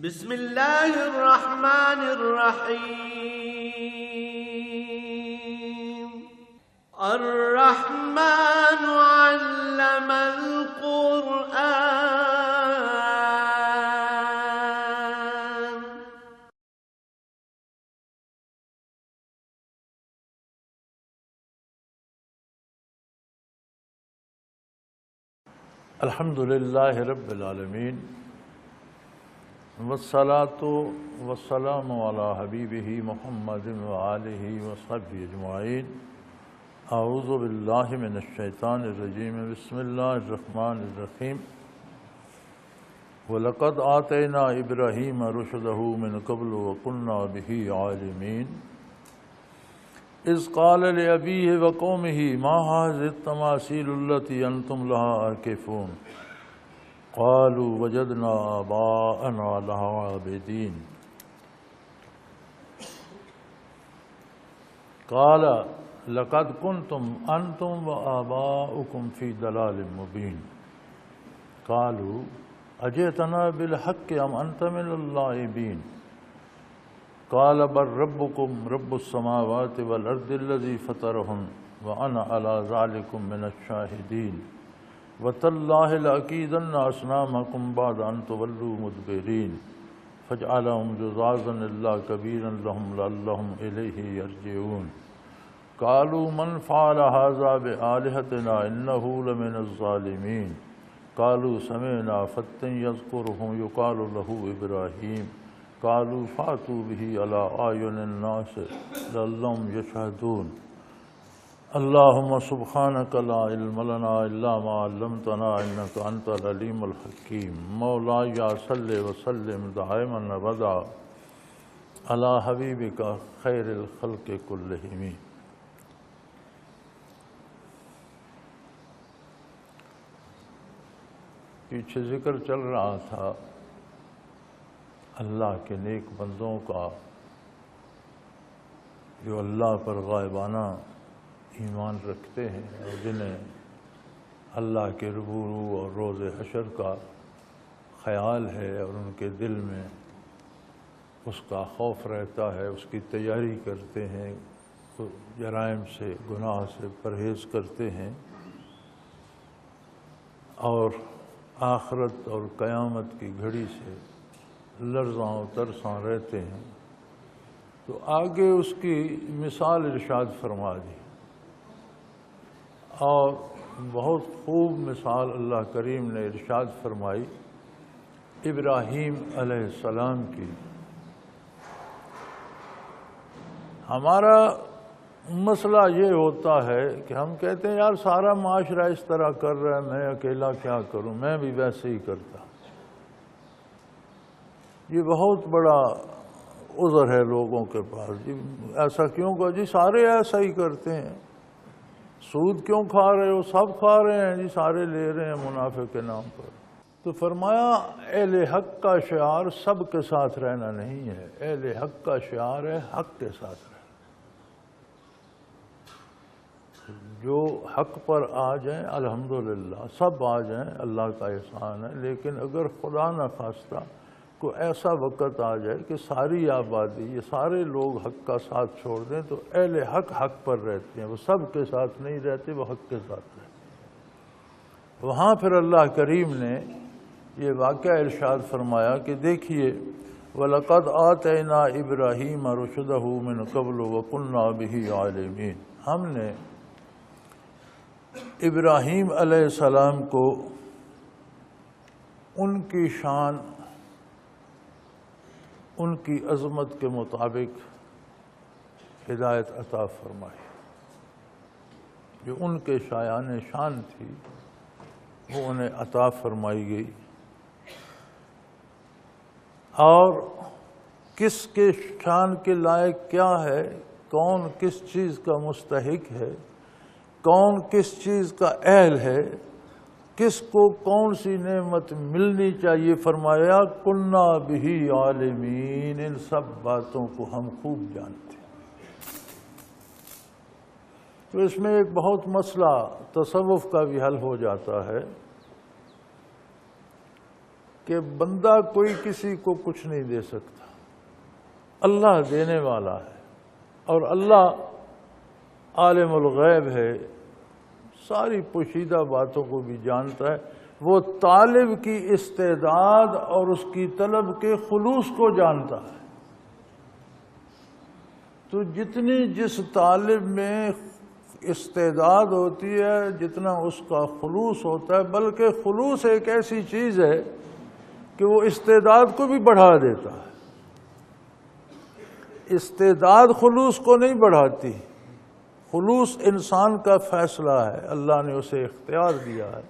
بسم اللہ الرحمن الرحیم الرحمن علم القرآن۔ الحمد للہ رب العالمین والصلاة والسلام علی حبیبہ محمد وآلہ وصحبہ اجمعین۔ اعوذ باللہ من الشیطان الرجیم، بسم اللہ الرحمن الرحیم۔ وَلَقَدْ آتَيْنَا إِبْرَاهِيمَ رُشْدَهُ مِنْ قَبْلُ وَكُنَّا بِهِ عَالِمِينَ۔ إِذْ قَالَ لِأَبِيهِ وَقَوْمِهِ مَا هَٰذِهِ التَّمَاثِيلُ الَّتِي أَنْتُمْ لَهَا عَاكِفُونَ قَالُوا وَجَدْنَا آبَاءَنَا لَهَا عَابِدِينَ۔ قَالَ لَقَدْ كُنْتُمْ أَنْتُمْ وَآبَاؤُكُمْ فِي ضَلَالٍ مُّبِينٍ۔ قَالُوا أَجِئْتَنَا بِالْحَقِّ أَمْ أَنْتَ مِنَ اللَّاعِبِينَ۔ قَالَ بَلْ رَبُّكُمْ رَبُّ السَّمَاوَاتِ وَالْأَرْضِ الَّذِي فَطَرَهُنَّ وَأَنَا عَلَى ذَلِكُمْ مِنَ الشَّاهِدِينَ وَتَاللَّهِ لَأَكِيدَنَّ أَصْنَامَكُمْ بَعْدَ أَن تُوَلُّوا مُدْبِرِينَ فَجَعَلَهُمْ جُذَاذًا إِلَّا كَبِيرًا لَهُمْ لَعَلَّهُمْ إِلَيْهِ يَرْجِعُونَ۔ قَالُوا مَنْ فَعَلَ هَٰذَا بِآلِهَتِنَا إِنَّهُ لَمِنَ الظَّالِمِينَ۔ قَالُوا سَمِعْنَا فَتًى يَذْكُرُهُمْ يُقَالُ لَهُ إِبْرَاهِيمُ۔ قَالُوا فَأْتُوا بِهِ عَلَىٰ أَعْيُنِ النَّاسِ لَعَلَّهُمْ يَشْهَدُونَ۔ اللهم سبحانك لا علم لنا إلا ما علمتنا إنك أنت العليم الحكيم۔ مولاي صل وسلم دائما أبدا على حبيبك خير الخلق كلهم۔ پیچھے ذکر چل رہا تھا اللہ کے نیک بندوں کا جو اللہ پر غائبانہ ایمان رکھتے ہیں اور جنہیں اللہ کے روبرو اور روز حشر کا خیال ہے اور ان کے دل میں اس کا خوف رہتا ہے، اس کی تیاری کرتے ہیں، جرائم سے گناہ سے پرہیز کرتے ہیں اور آخرت اور قیامت کی گھڑی سے لرزاں و ترساں رہتے ہیں، تو آگے اس کی مثال ارشاد فرما دی اور بہت خوب مثال اللہ کریم نے ارشاد فرمائی ابراہیم علیہ السلام کی۔ ہمارا مسئلہ یہ ہوتا ہے کہ ہم کہتے ہیں یار سارا معاشرہ اس طرح کر رہا ہے، میں اکیلا کیا کروں، میں بھی ویسے ہی کرتا۔ یہ بہت بڑا عذر ہے لوگوں کے پاس، جی ایسا کیوں کہ جی سارے ایسا ہی کرتے ہیں، سود کیوں کھا رہے ہو، سب کھا رہے ہیں جی، سارے لے رہے ہیں منافع کے نام پر۔ تو فرمایا اہل حق کا شعار سب کے ساتھ رہنا نہیں ہے، اہل حق کا شعار ہے حق کے ساتھ رہنا۔ جو حق پر آ جائیں الحمدللہ، سب آ جائیں اللہ کا احسان ہے، لیکن اگر خدا نہ خواستہ کوئی ایسا وقت آ جائے کہ ساری آبادی یہ سارے لوگ حق کا ساتھ چھوڑ دیں تو اہل حق حق پر رہتے ہیں، وہ سب کے ساتھ نہیں رہتے، وہ حق کے ساتھ رہتے ہیں۔ وہاں پھر اللہ کریم نے یہ واقعہ ارشاد فرمایا کہ دیکھیے وَلَقَدْ آتَيْنَا إِبْرَاهِيمَ رُشْدَهُ مِنْ قَبْلُ وَكُنَّا بِهِ عَالِمِينَ۔ ہم نے ابراہیم علیہ السلام کو ان کی شان، ان کی عظمت کے مطابق ہدایت عطا فرمائی، جو ان کے شایان شان تھی وہ انہیں عطا فرمائی گئی، اور کس کے شان کے لائق کیا ہے، کون کس چیز کا مستحق ہے، کون کس چیز کا اہل ہے، کس کو کون سی نعمت ملنی چاہیے، فرمایا کنا بہی عالمین، ان سب باتوں کو ہم خوب جانتے ہیں۔ تو اس میں ایک بہت مسئلہ تصوف کا بھی حل ہو جاتا ہے کہ بندہ کوئی کسی کو کچھ نہیں دے سکتا، اللہ دینے والا ہے، اور اللہ عالم الغیب ہے، ساری پوشیدہ باتوں کو بھی جانتا ہے، وہ طالب کی استعداد اور اس کی طلب کے خلوص کو جانتا ہے۔ تو جتنی جس طالب میں استعداد ہوتی ہے، جتنا اس کا خلوص ہوتا ہے، بلکہ خلوص ایک ایسی چیز ہے کہ وہ استعداد کو بھی بڑھا دیتا ہے۔ استعداد خلوص کو نہیں بڑھاتی، خلوص انسان کا فیصلہ ہے، اللہ نے اسے اختیار دیا ہے۔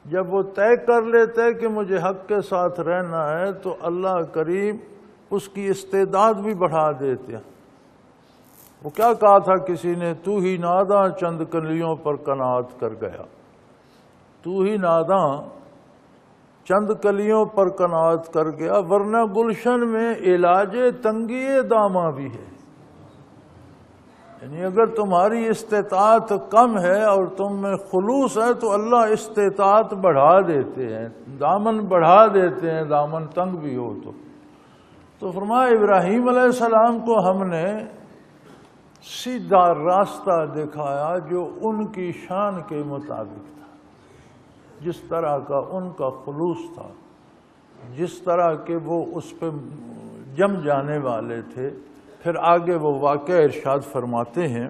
جب وہ طے کر لیتا ہے کہ مجھے حق کے ساتھ رہنا ہے تو اللہ کریم اس کی استعداد بھی بڑھا دیتے ہیں۔ وہ کیا کہا تھا کسی نے، تو ہی ناداں چند کلیوں پر قناعت کر گیا، تو ہی ناداں چند کلیوں پر قناعت کر گیا، ورنہ گلشن میں علاج تنگی داماں بھی ہے۔ یعنی اگر تمہاری استطاعت کم ہے اور تم میں خلوص ہے تو اللہ استطاعت بڑھا دیتے ہیں، دامن بڑھا دیتے ہیں، دامن تنگ بھی ہو تو فرمایا ابراہیم علیہ السلام کو ہم نے سیدھا راستہ دکھایا جو ان کی شان کے مطابق تھا، جس طرح کا ان کا خلوص تھا، جس طرح کہ وہ اس پہ جم جانے والے تھے۔ پھر آگے وہ واقعہ ارشاد فرماتے ہیں،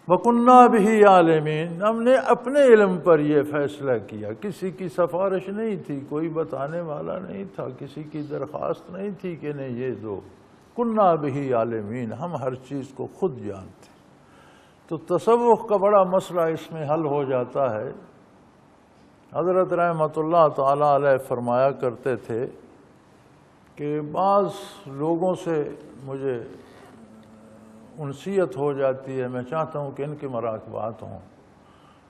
وَكُنَّا بِهِ عَالِمِينَ، ہم نے اپنے علم پر یہ فیصلہ کیا، کسی کی سفارش نہیں تھی، کوئی بتانے والا نہیں تھا، کسی کی درخواست نہیں تھی کہ نہیں یہ دو، كُنَّا بِهِ عَالِمِينَ، ہم ہر چیز کو خود جانتے۔ تو تصوف کا بڑا مسئلہ اس میں حل ہو جاتا ہے۔ حضرت رحمۃ اللہ تعالی علیہ فرمایا کرتے تھے کہ بعض لوگوں سے مجھے انسیت ہو جاتی ہے، میں چاہتا ہوں کہ ان کے مراقبات ہوں،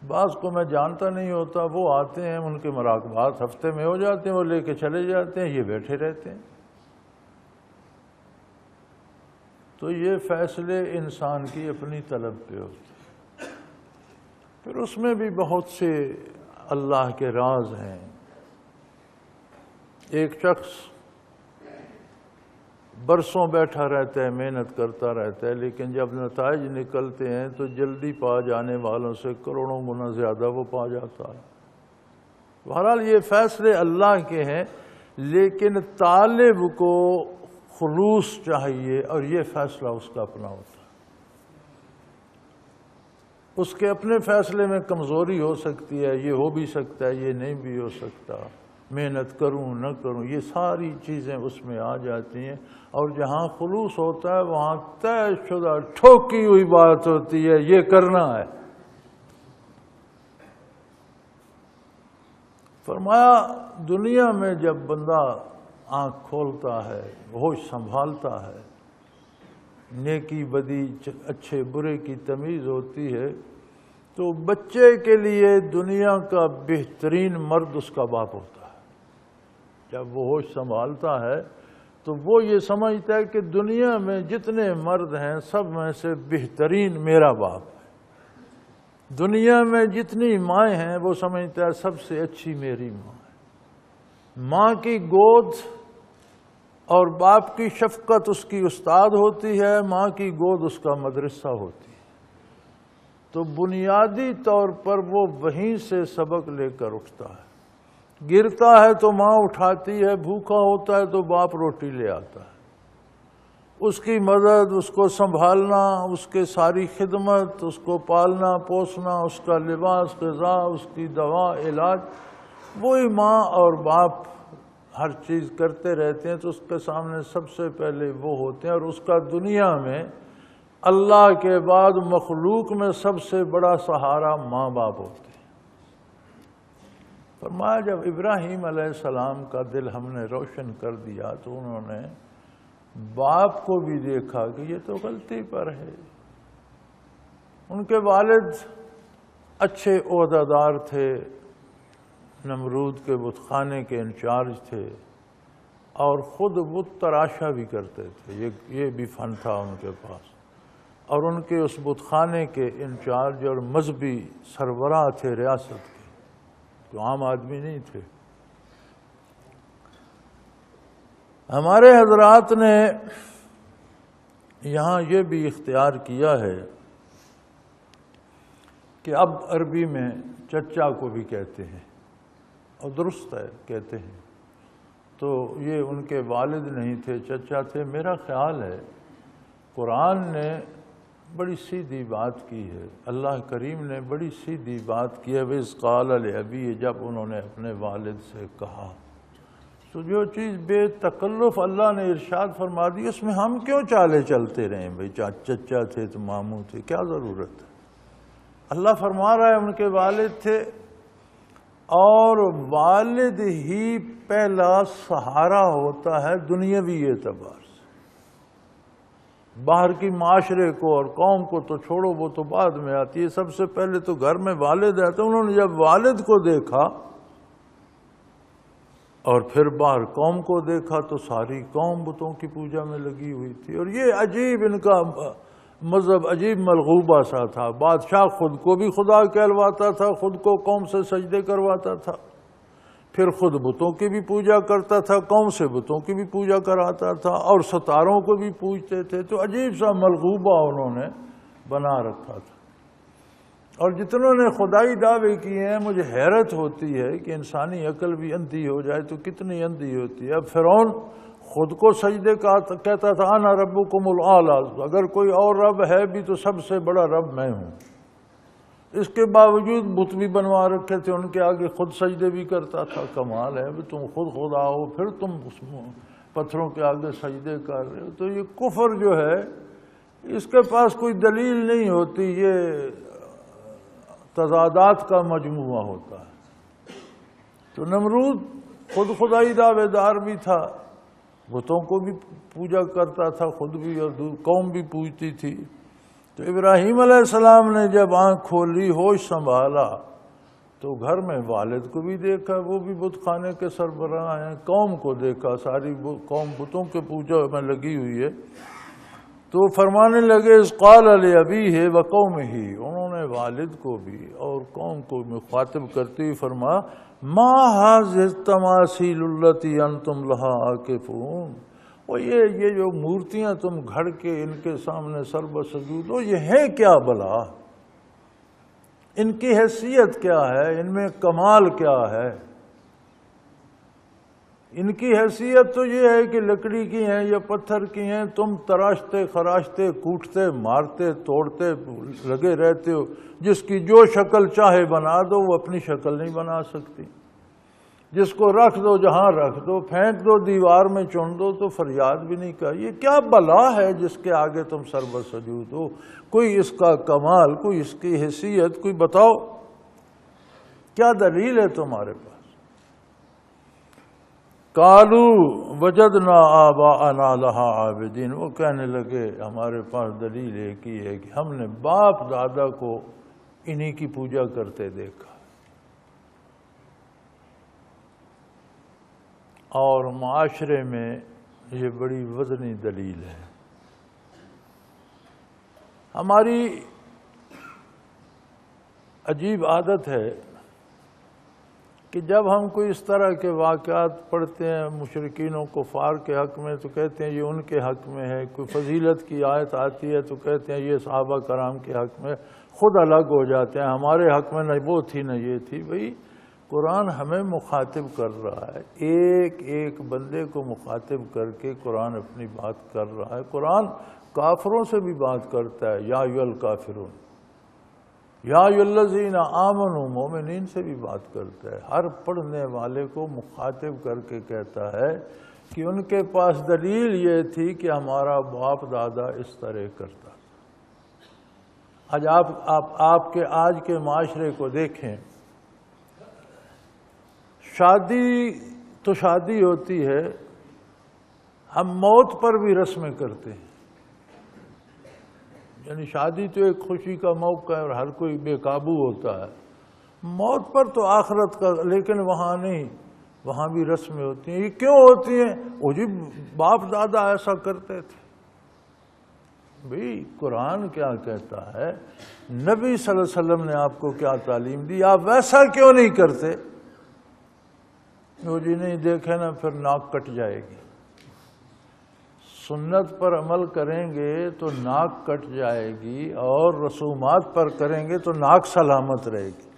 بعض کو میں جانتا نہیں ہوتا، وہ آتے ہیں، ان کے مراقبات ہفتے میں ہو جاتے ہیں، وہ لے کے چلے جاتے ہیں، یہ بیٹھے رہتے ہیں۔ تو یہ فیصلے انسان کی اپنی طلب پہ ہوتے ہیں۔ پھر اس میں بھی بہت سے اللہ کے راز ہیں۔ ایک شخص برسوں بیٹھا رہتا ہے، محنت کرتا رہتا ہے، لیکن جب نتائج نکلتے ہیں تو جلدی پا جانے والوں سے کروڑوں گنا زیادہ وہ پا جاتا ہے۔ بہرحال یہ فیصلے اللہ کے ہیں، لیکن طالب کو خلوص چاہیے اور یہ فیصلہ اس کا اپنا ہوتا ہے۔ اس کے اپنے فیصلے میں کمزوری ہو سکتی ہے، یہ ہو بھی سکتا ہے، یہ نہیں بھی ہو سکتا، محنت کروں نہ کروں، یہ ساری چیزیں اس میں آ جاتی ہیں۔ اور جہاں خلوص ہوتا ہے وہاں طے شدہ ٹھوکی ہوئی بات ہوتی ہے، یہ کرنا ہے۔ فرمایا دنیا میں جب بندہ آنکھ کھولتا ہے، ہوش سنبھالتا ہے، نیکی بدی اچھے برے کی تمیز ہوتی ہے، تو بچے کے لیے دنیا کا بہترین مرد اس کا باپ ہوتا ہے۔ جب وہ ہوش سنبھالتا ہے تو وہ یہ سمجھتا ہے کہ دنیا میں جتنے مرد ہیں سب میں سے بہترین میرا باپ ہے۔ دنیا میں جتنی مائیں ہیں وہ سمجھتا ہے سب سے اچھی میری ماں ہے۔ ماں کی گود اور باپ کی شفقت اس کی استاد ہوتی ہے، ماں کی گود اس کا مدرسہ ہوتی ہے۔ تو بنیادی طور پر وہ وہیں سے سبق لے کر اٹھتا ہے۔ گرتا ہے تو ماں اٹھاتی ہے، بھوکا ہوتا ہے تو باپ روٹی لے آتا ہے۔ اس کی مدد، اس کو سنبھالنا، اس کے ساری خدمت، اس کو پالنا پوسنا، اس کا لباس، غذا، اس کی دوا، علاج، وہی ماں اور باپ ہر چیز کرتے رہتے ہیں۔ تو اس کے سامنے سب سے پہلے وہ ہوتے ہیں، اور اس کا دنیا میں اللہ کے بعد مخلوق میں سب سے بڑا سہارا ماں باپ ہوتے ہیں۔ فرمایا جب ابراہیم علیہ السلام کا دل ہم نے روشن کر دیا تو انہوں نے باپ کو بھی دیکھا کہ یہ تو غلطی پر ہے۔ ان کے والد اچھے عہدیدار تھے، نمرود کے بت خانے کے انچارج تھے، اور خود بت تراشا بھی کرتے تھے، یہ بھی فن تھا ان کے پاس۔ اور ان کے اس بت خانے کے انچارج اور مذہبی سربراہ تھے ریاست کے، تو عام آدمی نہیں تھے۔ ہمارے حضرات نے یہاں یہ بھی اختیار کیا ہے کہ اب عربی میں چچا کو بھی کہتے ہیں، اور درست ہے کہتے ہیں، تو یہ ان کے والد نہیں تھے، چچا تھے۔ میرا خیال ہے قرآن نے بڑی سیدھی بات کی ہے، اللہ کریم نے بڑی سیدھی بات کی ہے۔ وَإِذْ قَالَ لِأَبِيهِ، جب انہوں نے اپنے والد سے کہا، تو جو چیز بے تکلف اللہ نے ارشاد فرما دی، اس میں ہم کیوں چالے چلتے رہیں؟ بھئی چچا تھے تو ماموں تھے، کیا ضرورت ہے؟ اللہ فرما رہا ہے ان کے والد تھے، اور والد ہی پہلا سہارا ہوتا ہے دنیاوی اعتبار سے۔ باہر کی معاشرے کو اور قوم کو تو چھوڑو، وہ تو بعد میں آتی ہے، سب سے پہلے تو گھر میں والد آتے ہیں۔ انہوں نے جب والد کو دیکھا اور پھر باہر قوم کو دیکھا تو ساری قوم بتوں کی پوجا میں لگی ہوئی تھی، اور یہ عجیب ان کا مذہب عجیب ملغوبہ سا تھا۔ بادشاہ خود کو بھی خدا کہلواتا تھا، خود کو قوم سے سجدے کرواتا تھا، پھر خود بتوں کی بھی پوجا کرتا تھا، قوم سے بتوں کی بھی پوجا کراتا تھا، اور ستاروں کو بھی پوجتے تھے۔ تو عجیب سا ملغوبہ انہوں نے بنا رکھا تھا۔ اور جتنوں نے خدائی دعوے کیے ہیں، مجھے حیرت ہوتی ہے کہ انسانی عقل بھی اندھی ہو جائے تو کتنی اندھی ہوتی ہے۔ اب فرعون خود کو سجدے کا کہتا تھا، انا ربکم الاعلی، اگر کوئی اور رب ہے بھی تو سب سے بڑا رب میں ہوں۔ اس کے باوجود بت بھی بنوا رکھے تھے، ان کے آگے خود سجدے بھی کرتا تھا۔ کمال ہے، تم خود خدا ہو، پھر تم پتھروں کے آگے سجدے کر رہے ہو۔ تو یہ کفر جو ہے، اس کے پاس کوئی دلیل نہیں ہوتی، یہ تضادات کا مجموعہ ہوتا ہے۔ تو نمرود خود خدائی دعوے دار بھی تھا، بتوں کو بھی پوجا کرتا تھا، خود بھی اور قوم بھی پوجتی تھی۔ تو ابراہیم علیہ السلام نے جب آنکھ کھولی، ہوش سنبھالا، تو گھر میں والد کو بھی دیکھا، وہ بھی بت خانے کے سربراہ ہیں، قوم کو دیکھا، ساری قوم بتوں کے پوجا میں لگی ہوئی ہے۔ تو فرمانے لگے، اذ قال لأبیہ وقومہ، انہوں نے والد کو بھی اور قوم کو مخاطب کرتے ہوئے فرمایا، ما هذه التماثیل التی انتم لها عاکفون، وہ یہ جو مورتیاں تم گھڑ کے ان کے سامنے سر بسجود ہو، یہ ہیں کیا بلا؟ ان کی حیثیت کیا ہے؟ ان میں کمال کیا ہے؟ ان کی حیثیت تو یہ ہے کہ لکڑی کی ہیں یا پتھر کی ہیں، تم تراشتے خراشتے کوٹتے مارتے توڑتے لگے رہتے ہو، جس کی جو شکل چاہے بنا دو، وہ اپنی شکل نہیں بنا سکتی۔ جس کو رکھ دو جہاں رکھ دو، پھینک دو دیوار میں چن دو تو فریاد بھی نہیں کہا۔ یہ کیا بلا ہے جس کے آگے تم سر بسجود ہو؟ کوئی اس کا کمال، کوئی اس کی حیثیت، کوئی بتاؤ، کیا دلیل ہے تمہارے پاس؟ قالوا وجدنا آباءنا لها عابدین، وہ کہنے لگے ہمارے پاس دلیل ایک ہی ہے کہ ہم نے باپ دادا کو انہی کی پوجا کرتے دیکھا۔ اور معاشرے میں یہ بڑی وزنی دلیل ہے۔ ہماری عجیب عادت ہے کہ جب ہم کوئی اس طرح کے واقعات پڑھتے ہیں مشرکین و کفار کے حق میں تو کہتے ہیں یہ ان کے حق میں ہے، کوئی فضیلت کی آیت آتی ہے تو کہتے ہیں یہ صحابہ کرام کے حق میں، خود الگ ہو جاتے ہیں، ہمارے حق میں نہ وہ تھی نہ یہ تھی۔ بھئی قرآن ہمیں مخاطب کر رہا ہے، ایک ایک بندے کو مخاطب کر کے قرآن اپنی بات کر رہا ہے۔ قرآن کافروں سے بھی بات کرتا ہے، یا ایھا الکافرون، یا ایھا الذین آمنوا، مومنین سے بھی بات کرتا ہے۔ ہر پڑھنے والے کو مخاطب کر کے کہتا ہے کہ ان کے پاس دلیل یہ تھی کہ ہمارا باپ دادا اس طرح کرتا تھا۔ آج آپ کے آج کے معاشرے کو دیکھیں، شادی تو شادی ہوتی ہے، ہم موت پر بھی رسمیں کرتے ہیں۔ یعنی شادی تو ایک خوشی کا موقع ہے اور ہر کوئی بے قابو ہوتا ہے، موت پر تو آخرت کا، لیکن وہاں نہیں، وہاں بھی رسمیں ہوتی ہیں۔ یہ کیوں ہوتی ہیں؟ وہ جی باپ دادا ایسا کرتے تھے۔ بھئی قرآن کیا کہتا ہے، نبی صلی اللہ علیہ وسلم نے آپ کو کیا تعلیم دی، آپ ویسا کیوں نہیں کرتے؟ وہ جی نہیں دیکھے نا پھر ناک کٹ جائے گی۔ سنت پر عمل کریں گے تو ناک کٹ جائے گی، اور رسومات پر کریں گے تو ناک سلامت رہے گی۔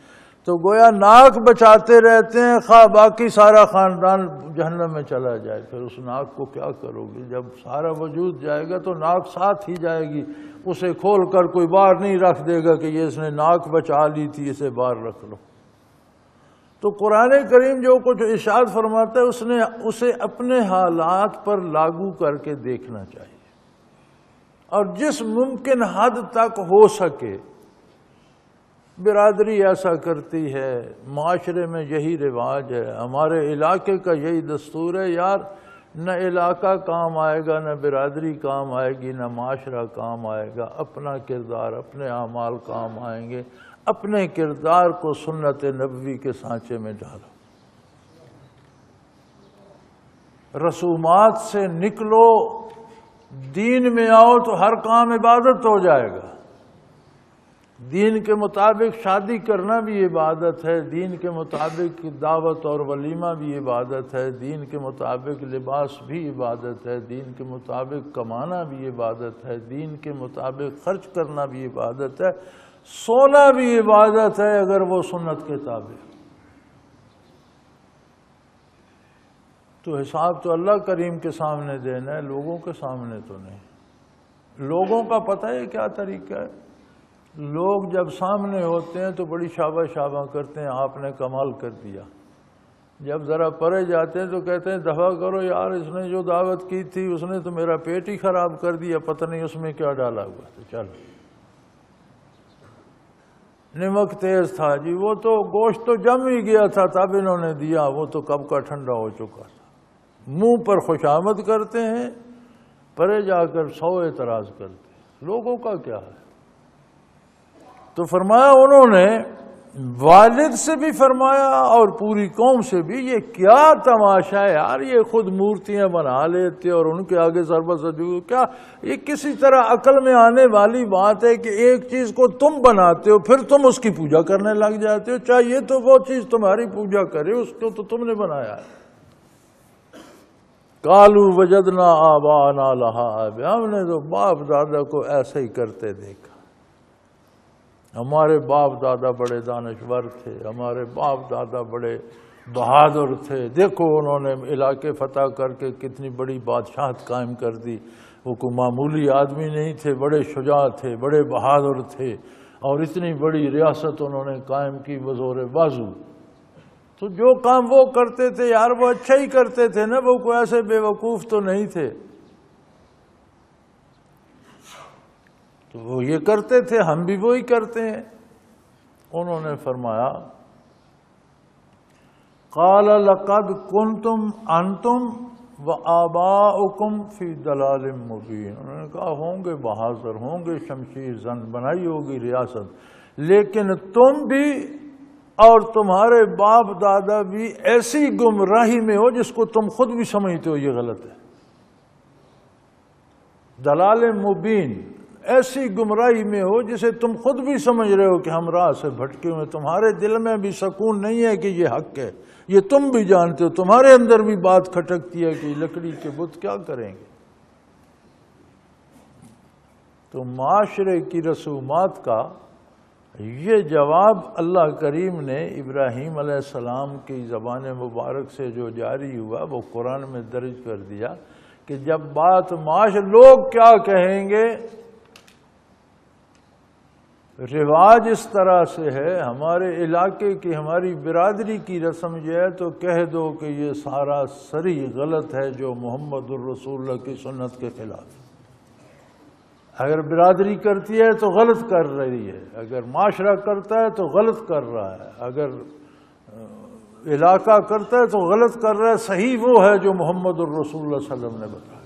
تو گویا ناک بچاتے رہتے ہیں، خواہ باقی سارا خاندان جہنم میں چلا جائے، پھر اس ناک کو کیا کرو گی؟ جب سارا وجود جائے گا تو ناک ساتھ ہی جائے گی، اسے کھول کر کوئی باہر نہیں رکھ دے گا کہ یہ اس نے ناک بچا لی تھی، اسے باہر رکھ لو۔ تو قرآن کریم جو کچھ ارشاد فرماتا ہے اسے اپنے حالات پر لاگو کر کے دیکھنا چاہیے، اور جس ممکن حد تک ہو سکے۔ برادری ایسا کرتی ہے، معاشرے میں یہی رواج ہے، ہمارے علاقے کا یہی دستور ہے، یار نہ علاقہ کام آئے گا، نہ برادری کام آئے گی، نہ معاشرہ کام آئے گا، اپنا کردار، اپنے اعمال کام آئیں گے۔ اپنے کردار کو سنت نبوی کے سانچے میں ڈالو، رسومات سے نکلو، دین میں آؤ تو ہر کام عبادت ہو جائے گا۔ دین کے مطابق شادی کرنا بھی عبادت ہے، دین کے مطابق دعوت اور ولیمہ بھی عبادت ہے، دین کے مطابق لباس بھی عبادت ہے، دین کے مطابق کمانا بھی عبادت ہے، دین کے مطابق خرچ کرنا بھی عبادت ہے، سونا بھی عبادت ہے اگر وہ سنت کے تابع۔ تو حساب تو اللہ کریم کے سامنے دینا ہے، لوگوں کے سامنے تو نہیں۔ لوگوں کا پتہ ہے کیا طریقہ ہے؟ لوگ جب سامنے ہوتے ہیں تو بڑی شاباش شاباش کرتے ہیں، آپ نے کمال کر دیا۔ جب ذرا پرے جاتے ہیں تو کہتے ہیں دفع کرو یار، اس نے جو دعوت کی تھی اس نے تو میرا پیٹ ہی خراب کر دیا، پتہ نہیں اس میں کیا ڈالا ہوا تھا۔ چلو نمک تیز تھا جی، وہ تو گوشت تو جم ہی گیا تھا تب انہوں نے دیا، وہ تو کب کا ٹھنڈا ہو چکا تھا۔ منہ پر خوشامد کرتے ہیں، پرے جا کر 100 اعتراض کرتے ہیں۔ لوگوں کا کیا ہے؟ تو فرمایا انہوں نے والد سے بھی فرمایا اور پوری قوم سے بھی، یہ کیا تماشا ہے یار، یہ خود مورتیاں بنا لیتے اور ان کے آگے سر بسجو، کیا یہ کسی طرح عقل میں آنے والی بات ہے کہ ایک چیز کو تم بناتے ہو پھر تم اس کی پوجا کرنے لگ جاتے ہو؟ چاہیے تو وہ چیز تمہاری پوجا کرے، اس کو تو تم نے بنایا ہے۔ قالوا وجدنا آباءنا لہا عابدین، ہم نے تو باپ دادا کو ایسے ہی کرتے دیکھا، ہمارے باپ دادا بڑے دانشور تھے، ہمارے باپ دادا بڑے بہادر تھے، دیکھو انہوں نے علاقے فتح کر کے کتنی بڑی بادشاہت قائم کر دی، وہ کوئی معمولی آدمی نہیں تھے، بڑے شجاع تھے، بڑے بہادر تھے، اور اتنی بڑی ریاست انہوں نے قائم کی بزور بازو۔ تو جو کام وہ کرتے تھے یار وہ اچھا ہی کرتے تھے نا، وہ کوئی ایسے بے وقوف تو نہیں تھے۔ تو وہ یہ کرتے تھے، ہم بھی وہی کرتے ہیں۔ انہوں نے فرمایا قال لقد کنتم انتم وآباؤکم فی ضلال مبین، انہوں نے کہا ہوں گے بہادر، ہوں گے شمشیر زن، بنائی ہوگی ریاست، لیکن تم بھی اور تمہارے باپ دادا بھی ایسی گمراہی میں ہو جس کو تم خود بھی سمجھتے ہو یہ غلط ہے۔ ضلال مبین، ایسی گمراہی میں ہو جسے تم خود بھی سمجھ رہے ہو کہ ہم راہ سے بھٹکے ہوئے، تمہارے دل میں بھی سکون نہیں ہے کہ یہ حق ہے، یہ تم بھی جانتے ہو، تمہارے اندر بھی بات کھٹکتی ہے کہ لکڑی کے بت کیا کریں گے۔ تو معاشرے کی رسومات کا یہ جواب اللہ کریم نے ابراہیم علیہ السلام کی زبان مبارک سے جو جاری ہوا وہ قرآن میں درج کر دیا کہ جب بات لوگ کیا کہیں گے، رواج اس طرح سے ہے، ہمارے علاقے کی ہماری برادری کی رسم یہ ہے تو کہہ دو کہ یہ سارا سری غلط ہے جو محمد الرسول اللہ کی سنت کے خلاف ہے۔ اگر برادری کرتی ہے تو غلط کر رہی ہے، اگر معاشرہ کرتا ہے تو غلط کر رہا ہے، اگر علاقہ کرتا ہے تو غلط کر رہا ہے، صحیح وہ ہے جو محمد الرسول اللہ صلی اللہ علیہ وسلم نے بتایا۔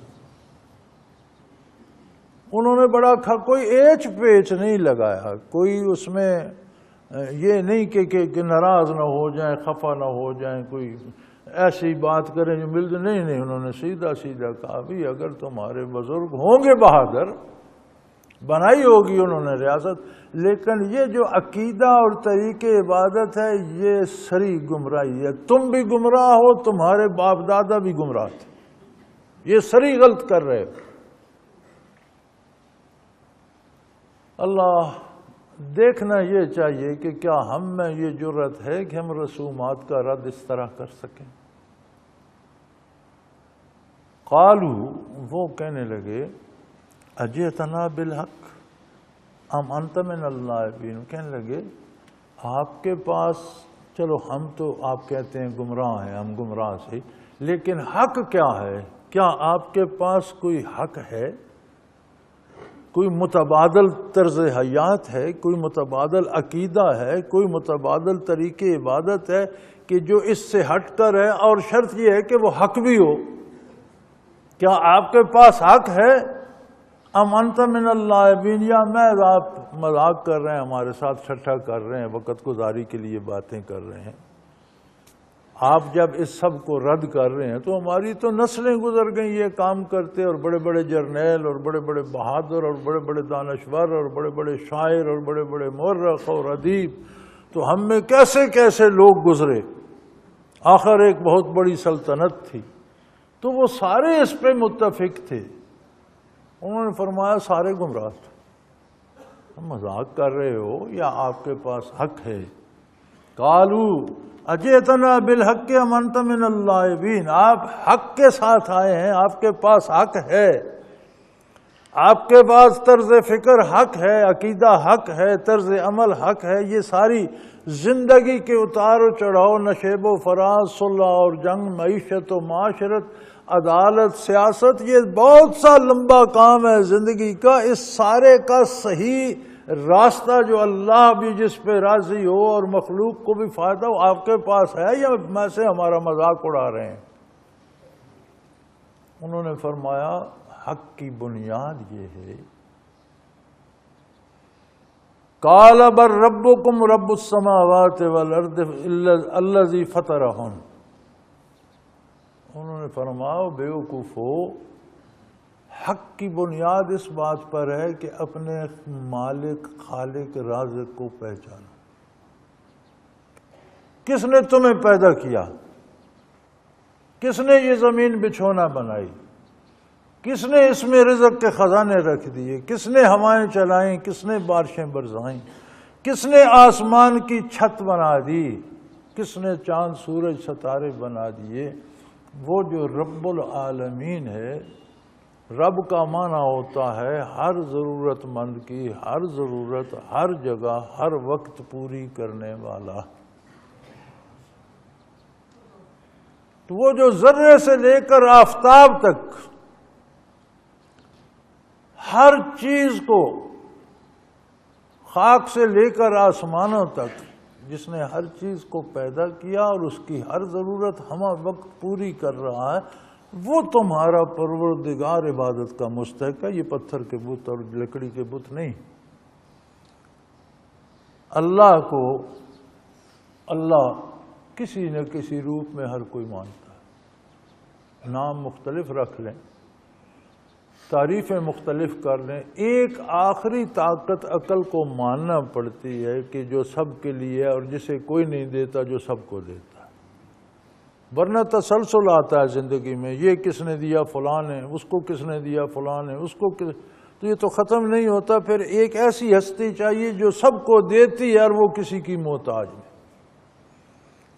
انہوں نے بڑا کوئی ایچ پیچ نہیں لگایا، کوئی اس میں یہ نہیں کہ ناراض نہ ہو جائیں، خفا نہ ہو جائیں، کوئی ایسی بات کریں جو نہیں، انہوں نے سیدھا سیدھا کہا بھی اگر تمہارے بزرگ ہوں گے بہادر، بنائی ہوگی انہوں نے ریاست، لیکن یہ جو عقیدہ اور طریق عبادت ہے یہ سری گمراہی ہے، تم بھی گمراہ ہو، تمہارے باپ دادا بھی گمراہ تھے، یہ سری غلط کر رہے ہو۔ اللہ دیکھنا یہ چاہیے کہ کیا ہم میں یہ جرت ہے کہ ہم رسومات کا رد اس طرح کر سکیں۔ قالو، وہ کہنے لگے، اجئتنا بالحق ام انت من اللاعبین، کہنے لگے آپ کے پاس، چلو ہم تو آپ کہتے ہیں گمراہ ہیں، ہم گمراہ سے، لیکن حق کیا ہے؟ کیا آپ کے پاس کوئی حق ہے؟ کوئی متبادل طرز حیات ہے، کوئی متبادل عقیدہ ہے، کوئی متبادل طریقے عبادت ہے کہ جو اس سے ہٹ کر ہے، اور شرط یہ ہے کہ وہ حق بھی ہو؟ کیا آپ کے پاس حق ہے؟ ام انت من اللاعبین، یا میں آپ مذاق کر رہے ہیں، ہمارے ساتھ ٹھٹھا کر رہے ہیں، وقت گزاری کے لیے باتیں کر رہے ہیں؟ آپ جب اس سب کو رد کر رہے ہیں تو ہماری تو نسلیں گزر گئیں یہ کام کرتے، اور بڑے بڑے جرنیل اور بڑے بڑے بہادر اور بڑے بڑے دانشور اور بڑے بڑے شاعر اور بڑے بڑے مورخ اور ادیب، تو ہم میں کیسے کیسے لوگ گزرے، آخر ایک بہت بڑی سلطنت تھی، تو وہ سارے اس پہ متفق تھے۔ انہوں نے فرمایا سارے گمراہ تھے، ہم مذاق کر رہے ہو یا آپ کے پاس حق ہے؟ قالو اجئتنا بالحق ام انت من اللاعبین، آپ حق کے ساتھ آئے ہیں، آپ کے پاس حق ہے، آپ کے پاس طرز فکر حق ہے، عقیدہ حق ہے، طرز عمل حق ہے، یہ ساری زندگی کے اتار و چڑھاؤ، نشیب و فراز، صلح اور جنگ، معیشت و معاشرت، عدالت، سیاست، یہ بہت سا لمبا کام ہے زندگی کا، اس سارے کا صحیح راستہ جو اللہ بھی جس پہ راضی ہو اور مخلوق کو بھی فائدہ ہو، آپ کے پاس ہے یا میں سے ہمارا مذاق اڑا رہے ہیں؟ انہوں نے فرمایا حق کی بنیاد یہ ہے، قال بل ربکم رب السماوات والارض الذی فطرہن، انہوں نے فرمایا بیوقوفو، حق کی بنیاد اس بات پر ہے کہ اپنے مالک خالق رازق کو پہچانو۔ کس نے تمہیں پیدا کیا؟ کس نے یہ زمین بچھونا بنائی؟ کس نے اس میں رزق کے خزانے رکھ دیے؟ کس نے ہوائیں چلائیں؟ کس نے بارشیں برسائیں؟ کس نے آسمان کی چھت بنا دی؟ کس نے چاند سورج ستارے بنا دیے؟ وہ جو رب العالمین ہے، رب کا معنی ہوتا ہے ہر ضرورت مند کی ہر ضرورت ہر جگہ ہر وقت پوری کرنے والا۔ تو وہ جو ذرے سے لے کر آفتاب تک ہر چیز کو، خاک سے لے کر آسمانوں تک، جس نے ہر چیز کو پیدا کیا اور اس کی ہر ضرورت ہم وقت پوری کر رہا ہے، وہ تمہارا پروردگار عبادت کا مستحق ہے، یہ پتھر کے بت اور لکڑی کے بت نہیں۔ اللہ کو اللہ کسی نہ کسی روپ میں ہر کوئی مانتا ہے، نام مختلف رکھ لیں، تعریفیں مختلف کر لیں، ایک آخری طاقت عقل کو ماننا پڑتی ہے کہ جو سب کے لیے اور جسے کوئی نہیں دیتا، جو سب کو دیتا ہے۔ ورنہ تسلسل آتا ہے زندگی میں، یہ کس نے دیا؟ فلاں نے، اس کو کس نے دیا؟ فلاں نے، اس کو کس، تو یہ تو ختم نہیں ہوتا۔ پھر ایک ایسی ہستی چاہیے جو سب کو دیتی ہے اور وہ کسی کی محتاج نہیں۔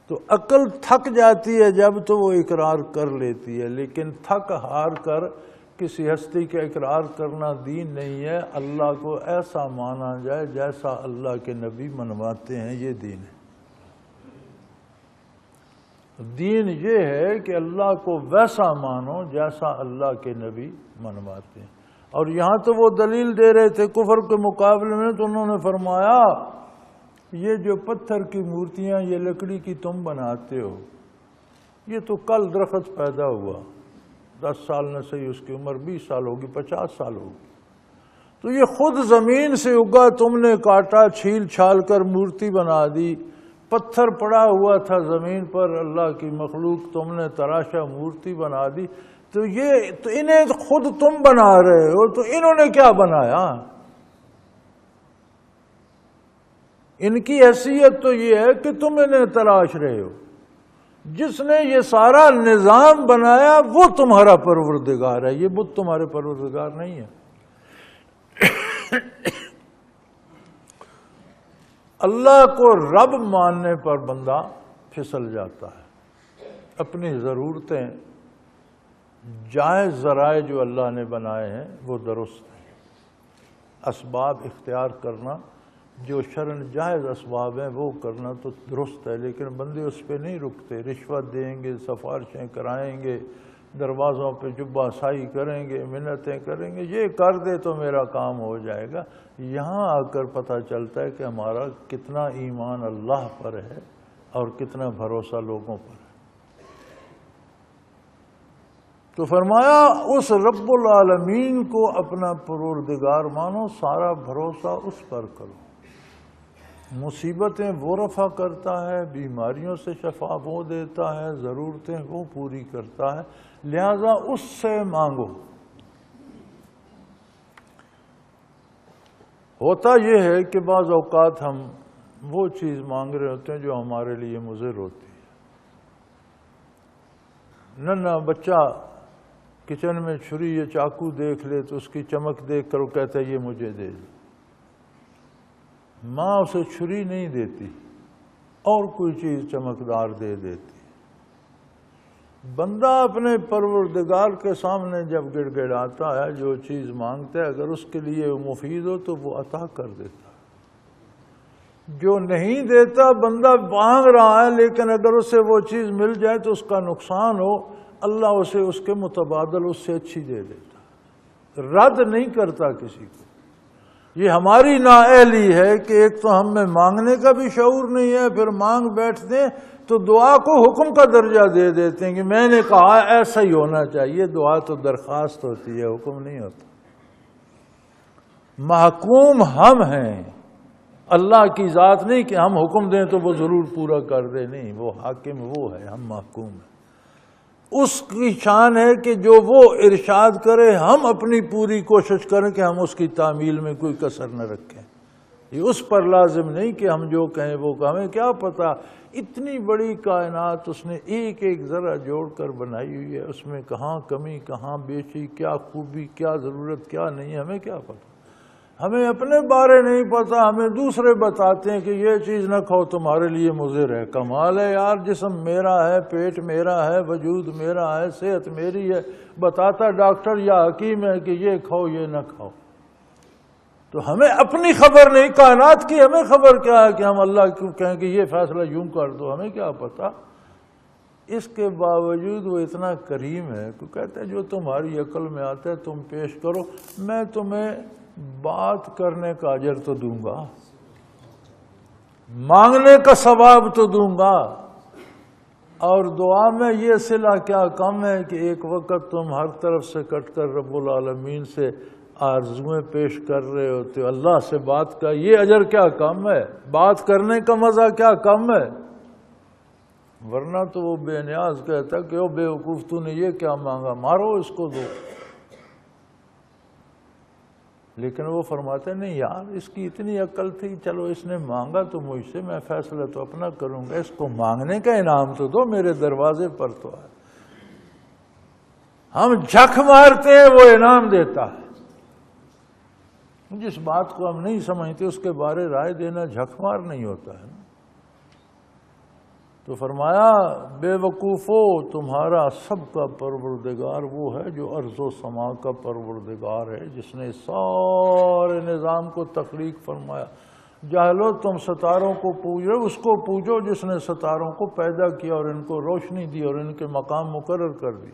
تو عقل تھک جاتی ہے جب تو وہ اقرار کر لیتی ہے، لیکن تھک ہار کر کسی ہستی کا اقرار کرنا دین نہیں ہے۔ اللہ کو ایسا مانا جائے جیسا اللہ کے نبی منواتے ہیں، یہ دین ہے۔ دین یہ ہے کہ اللہ کو ویسا مانو جیسا اللہ کے نبی منواتے ہیں۔ اور یہاں تو وہ دلیل دے رہے تھے کفر کے مقابلے میں، تو انہوں نے فرمایا یہ جو پتھر کی مورتیاں، یہ لکڑی کی تم بناتے ہو، یہ تو کل درخت پیدا ہوا، 10 سال نہ صحیح اس کی عمر 20 سال ہوگی، 50 سال ہوگی، تو یہ خود زمین سے اگا، تم نے کاٹا، چھیل چھال کر مورتی بنا دی۔ پتھر پڑا ہوا تھا زمین پر، اللہ کی مخلوق، تم نے تراشا، مورتی بنا دی۔ تو یہ تو انہیں خود تم بنا رہے ہو، تو انہوں نے کیا بنایا؟ ان کی حیثیت تو یہ ہے کہ تم انہیں تراش رہے ہو۔ جس نے یہ سارا نظام بنایا وہ تمہارا پروردگار ہے، یہ بت تمہارے پروردگار نہیں ہے۔ اللہ کو رب ماننے پر بندہ پھسل جاتا ہے. اپنی ضرورتیں جائز ذرائع جو اللہ نے بنائے ہیں وہ درست ہیں. اسباب اختیار کرنا جو شرعاً جائز اسباب ہیں وہ کرنا تو درست ہے، لیکن بندے اس پہ نہیں رکتے. رشوت دیں گے، سفارشیں کرائیں گے، دروازوں پہ جبہ سائی کریں گے، منتیں کریں گے، یہ کر دے تو میرا کام ہو جائے گا. یہاں آ کر پتہ چلتا ہے کہ ہمارا کتنا ایمان اللہ پر ہے اور کتنا بھروسہ لوگوں پر ہے. تو فرمایا اس رب العالمین کو اپنا پروردگار مانو، سارا بھروسہ اس پر کرو. مصیبتیں وہ رفع کرتا ہے، بیماریوں سے شفا وہ دیتا ہے، ضرورتیں وہ پوری کرتا ہے، لہذا اس سے مانگو. ہوتا یہ ہے کہ بعض اوقات ہم وہ چیز مانگ رہے ہوتے ہیں جو ہمارے لیے مضر ہوتی ہے. ننھا بچہ کچن میں چھری یا چاقو دیکھ لے تو اس کی چمک دیکھ کر وہ کہتا ہے یہ مجھے دے دو. ماں اسے چھری نہیں دیتی اور کوئی چیز چمکدار دے دیتی. بندہ اپنے پروردگار کے سامنے جب گڑ گڑاتا ہے، جو چیز مانگتا ہے اگر اس کے لیے وہ مفید ہو تو وہ عطا کر دیتا ہے. جو نہیں دیتا بندہ مانگ رہا ہے لیکن اگر اسے وہ چیز مل جائے تو اس کا نقصان ہو، اللہ اسے اس کے متبادل اس سے اچھی دے دیتا، رد نہیں کرتا کسی کو. یہ ہماری نااہلی ہے کہ ایک تو ہم میں مانگنے کا بھی شعور نہیں ہے، پھر مانگ بیٹھتے ہیں تو دعا کو حکم کا درجہ دے دیتے ہیں کہ میں نے کہا ایسا ہی ہونا چاہیے. دعا تو درخواست ہوتی ہے، حکم نہیں ہوتا. محکوم ہم ہیں، اللہ کی ذات نہیں کہ ہم حکم دیں تو وہ ضرور پورا کر دے. نہیں، وہ حاکم وہ ہے، ہم محکوم ہیں. اس کی شان ہے کہ جو وہ ارشاد کرے ہم اپنی پوری کوشش کریں کہ ہم اس کی تعمیل میں کوئی کسر نہ رکھیں. یہ اس پر لازم نہیں کہ ہم جو کہیں وہ کہیں. ہمیں کیا پتا اتنی بڑی کائنات اس نے ایک ایک ذرہ جوڑ کر بنائی ہوئی ہے، اس میں کہاں کمی کہاں بیشی، کیا خوبی کیا ضرورت کیا نہیں، ہمیں کیا پتا. ہمیں اپنے بارے نہیں پتا، ہمیں دوسرے بتاتے ہیں کہ یہ چیز نہ کھاؤ تمہارے لیے مضر ہے. کمال ہے یار، جسم میرا ہے، پیٹ میرا ہے، وجود میرا ہے، صحت میری ہے، بتاتا ڈاکٹر یا حکیم ہے کہ یہ کھاؤ یہ نہ کھاؤ. تو ہمیں اپنی خبر نہیں، کائنات کی ہمیں خبر کیا ہے کہ ہم اللہ کو کہیں کہ یہ فیصلہ یوں کر دو، ہمیں کیا پتا. اس کے باوجود وہ اتنا کریم ہے کہ کہتا ہے جو تمہاری عقل میں آتا ہے تم پیش کرو، میں تمہیں بات کرنے کا اجر تو دوں گا، مانگنے کا ثواب تو دوں گا. اور دعا میں یہ صلہ کیا کم ہے کہ ایک وقت تم ہر طرف سے کٹ کر رب العالمین سے آرزویں پیش کر رہے ہوتے ہو، اللہ سے بات کا یہ اجر کیا کم ہے، بات کرنے کا مزہ کیا کم ہے. ورنہ تو وہ بے نیاز کہتا کہ او بے وقوف تو نے یہ کیا مانگا، مارو اس کو دو. لیکن وہ فرماتے نہیں یار اس کی اتنی عقل تھی، چلو اس نے مانگا تو مجھ سے، میں فیصلہ تو اپنا کروں گا، اس کو مانگنے کا انعام تو دو، میرے دروازے پر تو ہے. ہم جھک مارتے ہیں وہ انعام دیتا ہے. جس بات کو ہم نہیں سمجھتے اس کے بارے رائے دینا جھک مار نہیں ہوتا ہے. تو فرمایا بے وقوفو تمہارا سب کا پروردگار وہ ہے جو ارض و سما کا پروردگار ہے، جس نے سارے نظام کو تخلیق فرمایا. جاہلو تم ستاروں کو پوج رہے، اس کو پوجو جس نے ستاروں کو پیدا کیا اور ان کو روشنی دی اور ان کے مقام مقرر کر دی.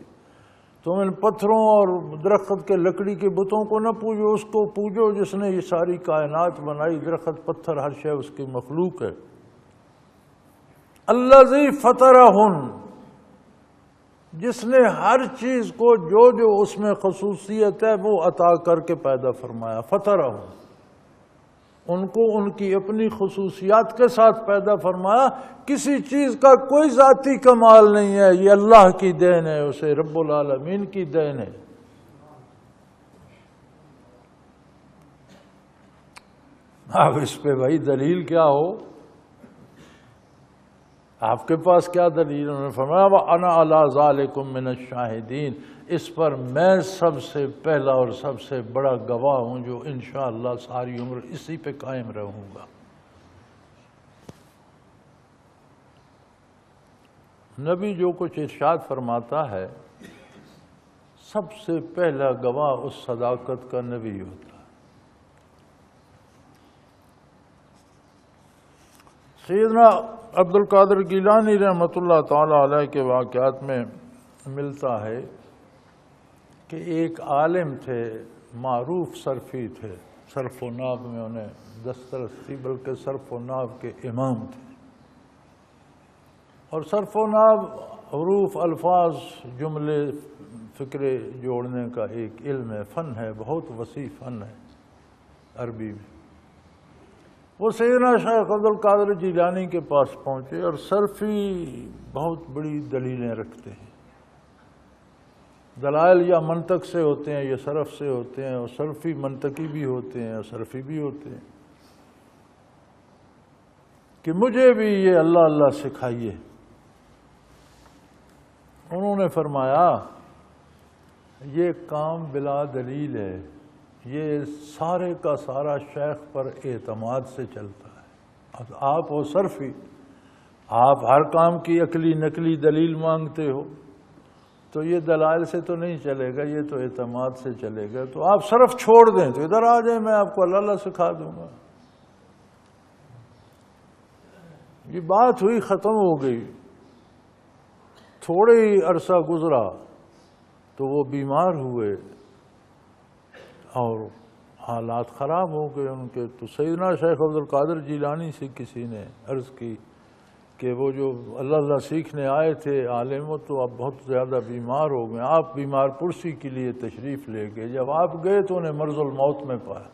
تم ان پتھروں اور درخت کے لکڑی کے بتوں کو نہ پوجو، اس کو پوجو جس نے یہ ساری کائنات بنائی، درخت پتھر ہر شے اس کی مخلوق ہے. الذی فطرہن، جس نے ہر چیز کو جو اس میں خصوصیت ہے وہ عطا کر کے پیدا فرمایا. فطرہن، ان کو ان کی اپنی خصوصیات کے ساتھ پیدا فرمایا. کسی چیز کا کوئی ذاتی کمال نہیں ہے، یہ اللہ کی دین ہے، اسے رب العالمین کی دین ہے. اب اس پہ بھائی دلیل کیا ہو، آپ کے پاس کیا دلیل؟ انہوں نے فرمایا وَأَنَا عَلَىٰ ذَلِكُم مِّنَ الشَّاهِدِينَ، اس پر میں سب سے پہلا اور سب سے بڑا گواہ ہوں جو انشاءاللہ ساری عمر اسی پہ قائم رہوں گا. نبی جو کچھ ارشاد فرماتا ہے سب سے پہلا گواہ اس صداقت کا نبی ہوتا ہے۔ سیدنا عبد القادر گیلانی رحمۃ اللہ تعالی علیہ کے واقعات میں ملتا ہے کہ ایک عالم تھے، معروف صرفی تھے، صرف و نحو میں انہیں دسترس تھی، بلکہ صرف و نحو کے امام تھے۔ اور صرف و نحو حروف، الفاظ، جملے، فکرے جوڑنے کا ایک علم ہے، فن ہے، بہت وسیع فن ہے عربی میں۔ وہ سیدنا شیخ عبد القادر جیلانی کے پاس پہنچے، اور صرفی بہت بڑی دلیلیں رکھتے ہیں۔ دلائل یا منطق سے ہوتے ہیں یا صرف سے ہوتے ہیں، اور صرفی منطقی بھی ہوتے ہیں اور صرفی بھی ہوتے ہیں، کہ مجھے بھی یہ اللہ اللہ سکھائیے۔ انہوں نے فرمایا یہ کام بلا دلیل ہے، یہ سارے کا سارا شیخ پر اعتماد سے چلتا ہے۔ اب آپ ہو صرفی، آپ ہر کام کی عقلی نقلی دلیل مانگتے ہو، تو یہ دلائل سے تو نہیں چلے گا، یہ تو اعتماد سے چلے گا۔ تو آپ صرف چھوڑ دیں تو ادھر آ جائیں، میں آپ کو اللہ اللہ سکھا دوں گا۔ یہ بات ہوئی، ختم ہو گئی۔ تھوڑے ہی عرصہ گزرا تو وہ بیمار ہوئے اور حالات خراب ہو گئے ان کے۔ تو سیدنا شیخ عبد القادر جیلانی سے کسی نے عرض کی کہ وہ جو اللہ اللہ سیکھنے آئے تھے عالم، وہ تو اب بہت زیادہ بیمار ہو گئے، آپ بیمار پرسی کے لیے تشریف لے گئے۔ جب آپ گئے تو انہیں مرض الموت میں پایا۔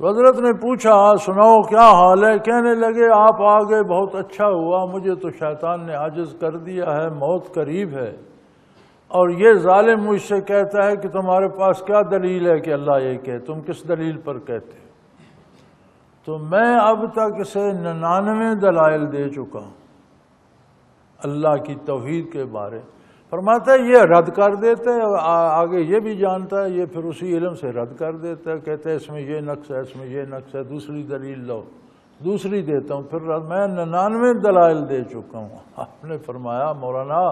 تو حضرت نے پوچھا سناؤ کیا حال ہے؟ کہنے لگے آپ آ گئے بہت اچھا ہوا، مجھے تو شیطان نے عاجز کر دیا ہے، موت قریب ہے، اور یہ ظالم مجھ سے کہتا ہے کہ تمہارے پاس کیا دلیل ہے کہ اللہ یہ کہ تم کس دلیل پر کہتے ہو؟ تو میں اب تک اسے 99 دلائل دے چکا ہوں اللہ کی توحید کے بارے۔ فرماتا ہے یہ رد کر دیتا ہے، آگے یہ بھی جانتا ہے، یہ پھر اسی علم سے رد کر دیتا ہے، کہتا ہے اس میں یہ نقص ہے، اس میں یہ نقص ہے، دوسری دلیل لو، دوسری دیتا ہوں، پھر میں 99 دلائل دے چکا ہوں۔ آپ نے فرمایا مولانا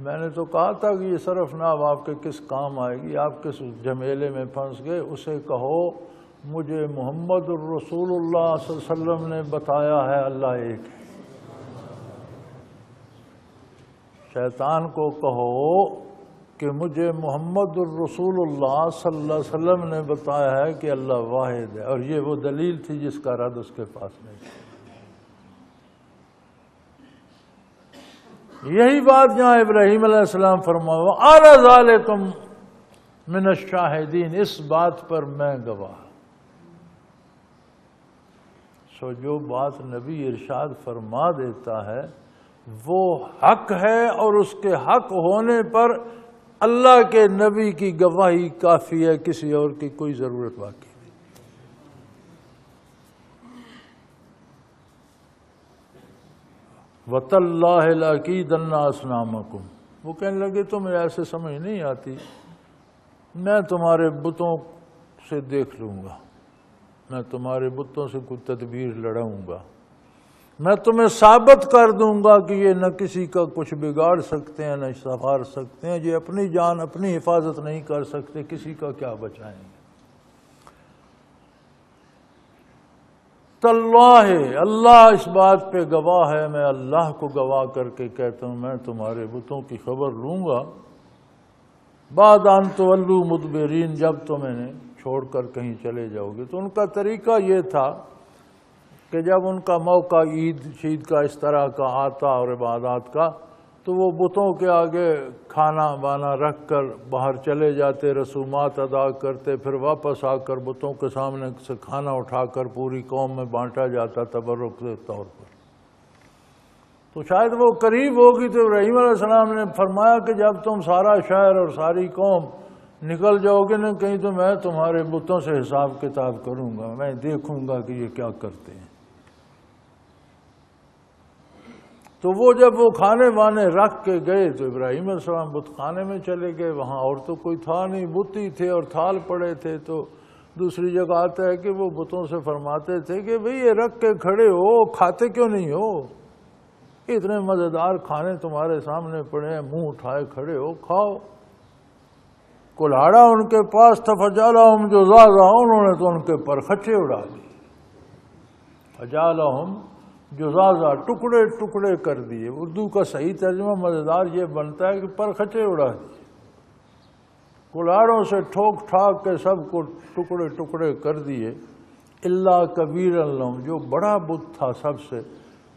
میں نے تو کہا تھا کہ یہ صرف نحو آپ کے کس کام آئے گی، آپ کس جھمیلے میں پھنس گئے، اسے کہو مجھے محمد الرسول اللہ صلی اللہ علیہ وسلم نے بتایا ہے اللہ ایک ہے۔ شیطان کو کہو کہ مجھے محمد الرسول اللہ صلی اللہ علیہ وسلم نے بتایا ہے کہ اللہ واحد ہے، اور یہ وہ دلیل تھی جس کا رد اس کے پاس نہیں تھا۔ یہی بات جہاں ابراہیم علیہ السلام فرمایا عَلَى ذَلِكُمْ مِنَ الشَّاهِدِينَ، اس بات پر میں گواہ۔ سو جو بات نبی ارشاد فرما دیتا ہے وہ حق ہے، اور اس کے حق ہونے پر اللہ کے نبی کی گواہی کافی ہے، کسی اور کی کوئی ضرورت باقی نہیں۔ وَتَاللَّهِ لَأَكِيدَنَّ أَصْنَامَكُمْ، وہ کہنے لگے تمہیں ایسے سمجھ نہیں آتی، میں تمہارے بتوں سے دیکھ لوں گا، میں تمہارے بتوں سے کوئی تدبیر لڑاؤں گا، میں تمہیں ثابت کر دوں گا کہ یہ نہ کسی کا کچھ بگاڑ سکتے ہیں نہ سنوار سکتے ہیں، یہ اپنی جان اپنی حفاظت نہیں کر سکتے، کسی کا کیا بچائیں گے۔ تاللہ، اللہ اس بات پہ گواہ ہے، میں اللہ کو گواہ کر کے کہتا ہوں میں تمہارے بتوں کی خبر لوں گا بعد ان تولوا مدبرین، جب تم انہیں چھوڑ کر کہیں چلے جاؤ گے۔ تو ان کا طریقہ یہ تھا کہ جب ان کا موقع عید شید کا اس طرح کا آتا اور عبادات کا، تو وہ بتوں کے آگے کھانا بانا رکھ کر باہر چلے جاتے، رسومات ادا کرتے، پھر واپس آ کر بتوں کے سامنے سے کھانا اٹھا کر پوری قوم میں بانٹا جاتا تبرک کے طور پر۔ تو شاید وہ قریب ہوگی تو ابراہیم علیہ السلام نے فرمایا کہ جب تم سارا شہر اور ساری قوم نکل جاؤ گے نہ کہیں، تو میں تمہارے بتوں سے حساب کتاب کروں گا، میں دیکھوں گا کہ یہ کیا کرتے ہیں۔ تو وہ جب وہ کھانے وانے رکھ کے گئے تو ابراہیم علیہ السلام بت خانے میں چلے گئے، وہاں اور تو کوئی تھا نہیں، بت ہی تھے اور تھال پڑے تھے۔ تو دوسری جگہ آتا ہے کہ وہ بتوں سے فرماتے تھے کہ بھئی یہ رکھ کے کھڑے ہو، کھاتے کیوں نہیں ہو؟ اتنے مزیدار کھانے تمہارے سامنے پڑے ہیں، منہ اٹھائے کھڑے ہو کھاؤ۔ کلاڑا ان کے پاس تھا، فجعلہم جذاذا، انہوں نے تو ان کے پرخچے اڑا دیے، فجعلہم جذاذا، ٹکڑے ٹکڑے کر دیے۔ اردو کا صحیح ترجمہ مزیدار یہ بنتا ہے کہ پرخچے اڑا دیے، کلاڑوں سے ٹھوک ٹھاک کے سب کو ٹکڑے ٹکڑے کر دیے۔ الا کبیرا لہم، جو بڑا بت تھا سب سے،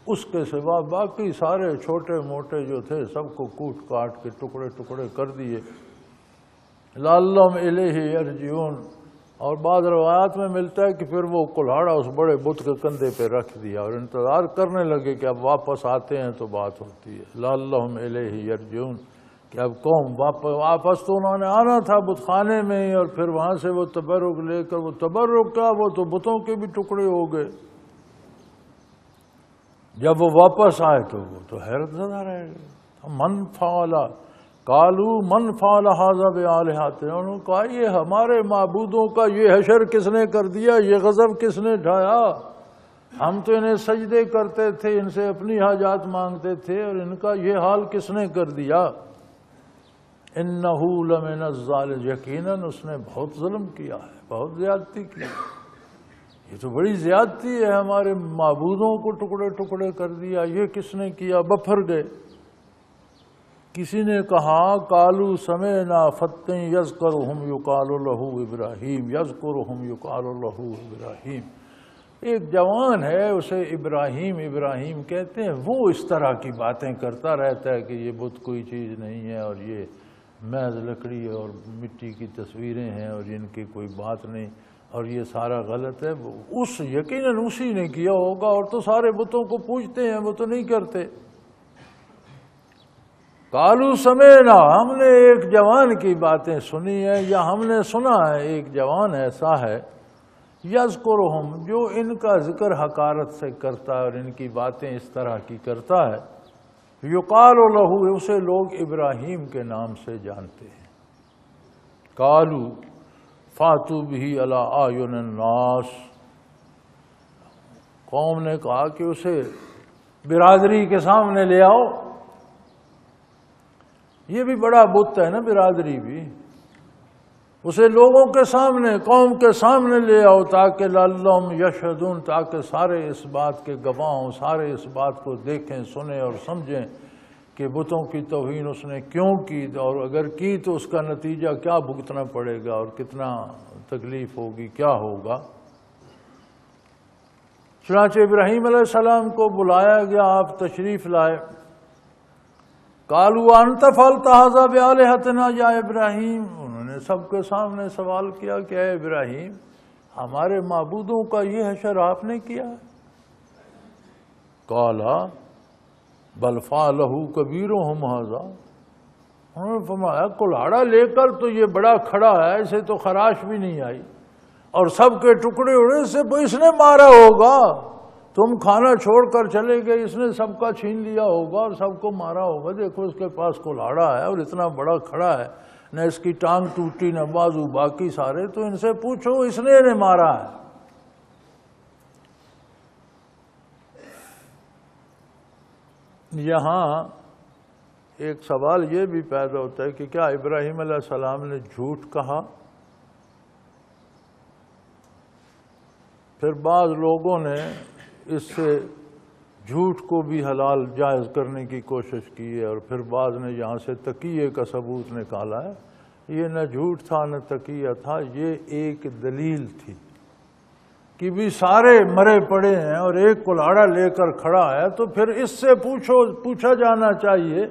اس کے سوا باقی سارے چھوٹے موٹے جو تھے سب کو کوٹ کاٹ کے ٹکڑے ٹکڑے کر دیے۔ لعلہم الیہ یرجعون، اور بعض روایات میں ملتا ہے کہ پھر وہ کلاڑا اس بڑے بت کے کندھے پہ رکھ دیا اور انتظار کرنے لگے کہ اب واپس آتے ہیں تو بات ہوتی ہے۔ لعلہم الیہ یرجعون، کہ اب قوم واپس تو انہوں نے آنا تھا بت خانے میں ہی، اور پھر وہاں سے وہ تبرک لے کر، وہ تبرک کیا، وہ تو بتوں کے بھی ٹکڑے ہو گئے۔ جب وہ واپس آئے تو وہ تو حیرت زدہ رہ گئے۔ من فعل، قالوا من فعل ھذا بآلہتنا، انہوں نے کہا یہ ہمارے معبودوں کا یہ حشر کس نے کر دیا، یہ غضب کس نے ڈھایا؟ ہم تو انہیں سجدے کرتے تھے، ان سے اپنی حاجات مانگتے تھے، اور ان کا یہ حال کس نے کر دیا؟ انہ لمن الظالمین، یقیناً اس نے بہت ظلم کیا ہے، بہت زیادتی کی ہے۔ یہ تو بڑی زیادتی ہے، ہمارے معبودوں کو ٹکڑے ٹکڑے کر دیا، یہ کس نے کیا؟ بپھر گئے۔ کسی نے کہا قالوا سمعنا فتى یذکرہم یقال لہ ابراہیم، یذکرہم یقال لہ ابراہیم، ایک جوان ہے اسے ابراہیم ابراہیم کہتے ہیں، وہ اس طرح کی باتیں کرتا رہتا ہے کہ یہ بت کوئی چیز نہیں ہے، اور یہ محض لکڑی اور مٹی کی تصویریں ہیں، اور ان کی کوئی بات نہیں، اور یہ سارا غلط ہے۔ اس یقیناً اسی نے کیا ہوگا، اور تو سارے بتوں کو پوجتے ہیں، وہ تو نہیں کرتے۔ قالوا سمعنا، ہم نے ایک جوان کی باتیں سنی ہیں، یا ہم نے سنا ہے ایک جوان ایسا ہے، یذکرہم، جو ان کا ذکر حقارت سے کرتا ہے اور ان کی باتیں اس طرح کی کرتا ہے، یقال لہ، اسے لوگ ابراہیم کے نام سے جانتے ہیں۔ قالوا فاتوا بہ علی اعین الناس، قوم نے کہا کہ اسے برادری کے سامنے لے آؤ۔ یہ بھی بڑا بت ہے نا، برادری بھی، اسے لوگوں کے سامنے، قوم کے سامنے لے آؤ، تاکہ لعلہم یشہدون، تاکہ سارے اس بات کے گواہ ہوں، سارے اس بات کو دیکھیں، سنیں اور سمجھیں کہ بتوں کی توہین اس نے کیوں کی، اور اگر کی تو اس کا نتیجہ کیا بھگتنا پڑے گا، اور کتنا تکلیف ہوگی، کیا ہوگا۔ چنانچہ ابراہیم علیہ السلام کو بلایا گیا، آپ تشریف لائے۔ قالوا انت فعلت ھذا بآلہتنا یا ابراہیم، انہوں نے سب کے سامنے سوال کیا کہ اے ابراہیم، ہمارے معبودوں کا یہ حشر آپ نے کیا؟ قال بل فعلہ کبیرہم ھذا، انہوں نے فرمایا کلاڑا لے کر تو یہ بڑا کھڑا ہے، اسے تو خراش بھی نہیں آئی، اور سب کے ٹکڑے اڑے، سے اس نے مارا ہوگا، تم کھانا چھوڑ کر چلے گئے، اس نے سب کا چھین لیا ہوگا اور سب کو مارا ہوگا، دیکھو اس کے پاس کلاڑا ہے اور اتنا بڑا کھڑا ہے، نہ اس کی ٹانگ ٹوٹی نہ بازو، باقی سارے تو ان سے پوچھو، اس نے انہیں مارا ہے۔ یہاں ایک سوال یہ بھی پیدا ہوتا ہے کہ کیا ابراہیم علیہ السلام نے جھوٹ کہا؟ پھر بعض لوگوں نے اس سے جھوٹ کو بھی حلال جائز کرنے کی کوشش کی ہے، اور پھر بعض نے یہاں سے تقیہ کا ثبوت نکالا ہے۔ یہ نہ جھوٹ تھا نہ تقیہ تھا، یہ ایک دلیل تھی کہ بھی سارے مرے پڑے ہیں اور ایک کلاڑا لے کر کھڑا ہے، تو پھر اس سے پوچھا جانا چاہیے،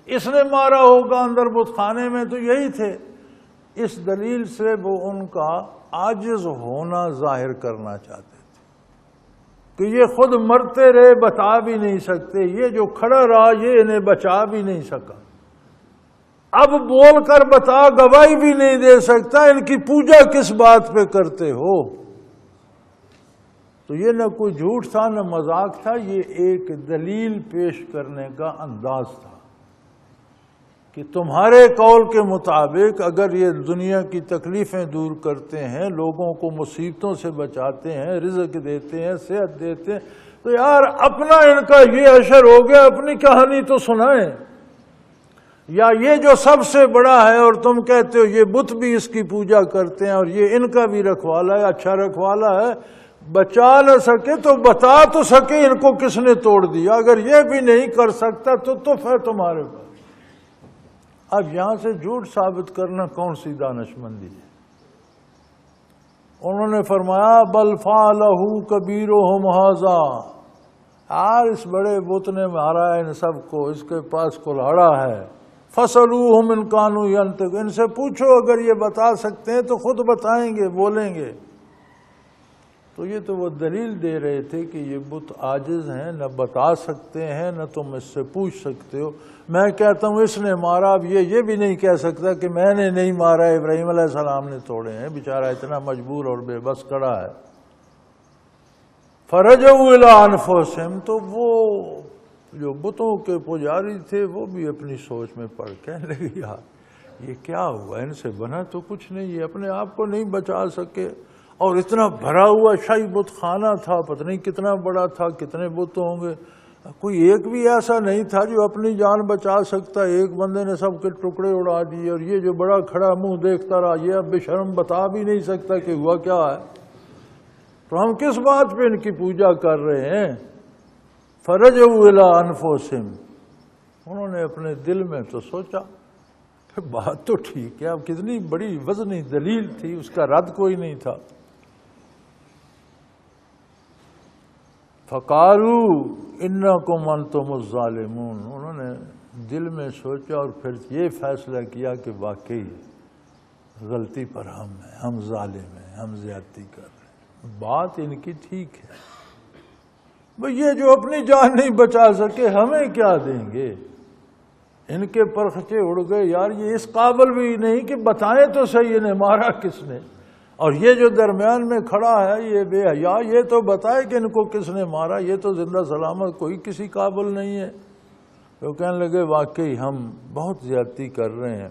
اس نے مارا ہوگا اندر بت خانے میں، تو یہی تھے۔ اس دلیل سے وہ ان کا عاجز ہونا ظاہر کرنا چاہتے تھے کہ یہ خود مرتے رہے، بتا بھی نہیں سکتے، یہ جو کھڑا رہا یہ انہیں بچا بھی نہیں سکا، اب بول کر بتا گواہی بھی نہیں دے سکتا، ان کی پوجا کس بات پہ کرتے ہو؟ تو یہ نہ کوئی جھوٹ تھا نہ مذاق تھا، یہ ایک دلیل پیش کرنے کا انداز تھا کہ تمہارے قول کے مطابق اگر یہ دنیا کی تکلیفیں دور کرتے ہیں، لوگوں کو مصیبتوں سے بچاتے ہیں، رزق دیتے ہیں، صحت دیتے ہیں، تو یار اپنا ان کا یہ اشر ہو گیا، اپنی کہانی تو سنائیں. یا یہ جو سب سے بڑا ہے اور تم کہتے ہو یہ بت بھی اس کی پوجا کرتے ہیں اور یہ ان کا بھی رکھوالا ہے، اچھا رکھوالا ہے، بچا نہ سکے تو بتا تو سکے ان کو کس نے توڑ دیا. اگر یہ بھی نہیں کر سکتا تو تف ہے تمہارے پاس. اب یہاں سے جھوٹ ثابت کرنا کون سی دانش مندی ہے؟ انہوں نے فرمایا بل فعلہ کبیرہم ھذا، یار اس بڑے بت نے مارا ہے ان سب کو، اس کے پاس کلہاڑا ہے. فَاسْأَلُوهُمْ إِنْ كَانُوا يَنْطِقُونَ، ان سے پوچھو اگر یہ بتا سکتے ہیں تو خود بتائیں گے، بولیں گے. تو یہ تو وہ دلیل دے رہے تھے کہ یہ بت عاجز ہیں، نہ بتا سکتے ہیں نہ تم اس سے پوچھ سکتے ہو. میں کہتا ہوں اس نے مارا، اب یہ بھی نہیں کہہ سکتا کہ میں نے نہیں مارا، ابراہیم علیہ السلام نے توڑے ہیں. بیچارہ اتنا مجبور اور بے بس کھڑا ہے. فَرَجَعُوا إِلَىٰ أَنفُسِهِمْ، تو وہ جو بتوں کے پجاری تھے وہ بھی اپنی سوچ میں پڑ کہنے لگے یار یہ کیا ہوا، ان سے بنا تو کچھ نہیں، یہ اپنے آپ کو نہیں بچا سکے. اور اتنا بھرا ہوا شاہی بت خانہ تھا، پتہ نہیں کتنا بڑا تھا، کتنے بت ہوں گے، کوئی ایک بھی ایسا نہیں تھا جو اپنی جان بچا سکتا. ایک بندے نے سب کے ٹکڑے اڑا دیے اور یہ جو بڑا کھڑا منہ دیکھتا رہا، یہ اب بے شرم بتا بھی نہیں سکتا کہ ہوا کیا ہے. تو ہم کس بات پہ ان کی پوجا کر رہے ہیں؟ فَرَجَعُوا إِلَىٰ أَنفُسِهِمْ، انہوں نے اپنے دل میں تو سوچا کہ بات تو ٹھیک ہے، اب کتنی بڑی وزنی دلیل تھی، اس کا رد کوئی نہیں تھا. فَقَالُوا إِنَّكُمْ أَنْتُمُ الظَّالِمُونَ، انہوں نے دل میں سوچا اور پھر یہ فیصلہ کیا کہ واقعی غلطی پر ہم ہیں، ہم ظالم ہیں، ہم زیادتی کر رہے ہیں. بات ان کی ٹھیک ہے، بھئی یہ جو اپنی جان نہیں بچا سکے ہمیں کیا دیں گے. ان کے پرخچے اڑ گئے، یار یہ اس قابل بھی نہیں کہ بتائیں تو صحیح انہیں مارا کس نے. اور یہ جو درمیان میں کھڑا ہے یہ بے حیا، یہ تو بتائے کہ ان کو کس نے مارا. یہ تو زندہ سلامت کوئی کسی قابل نہیں ہے. تو کہنے لگے واقعی ہم بہت زیادتی کر رہے ہیں.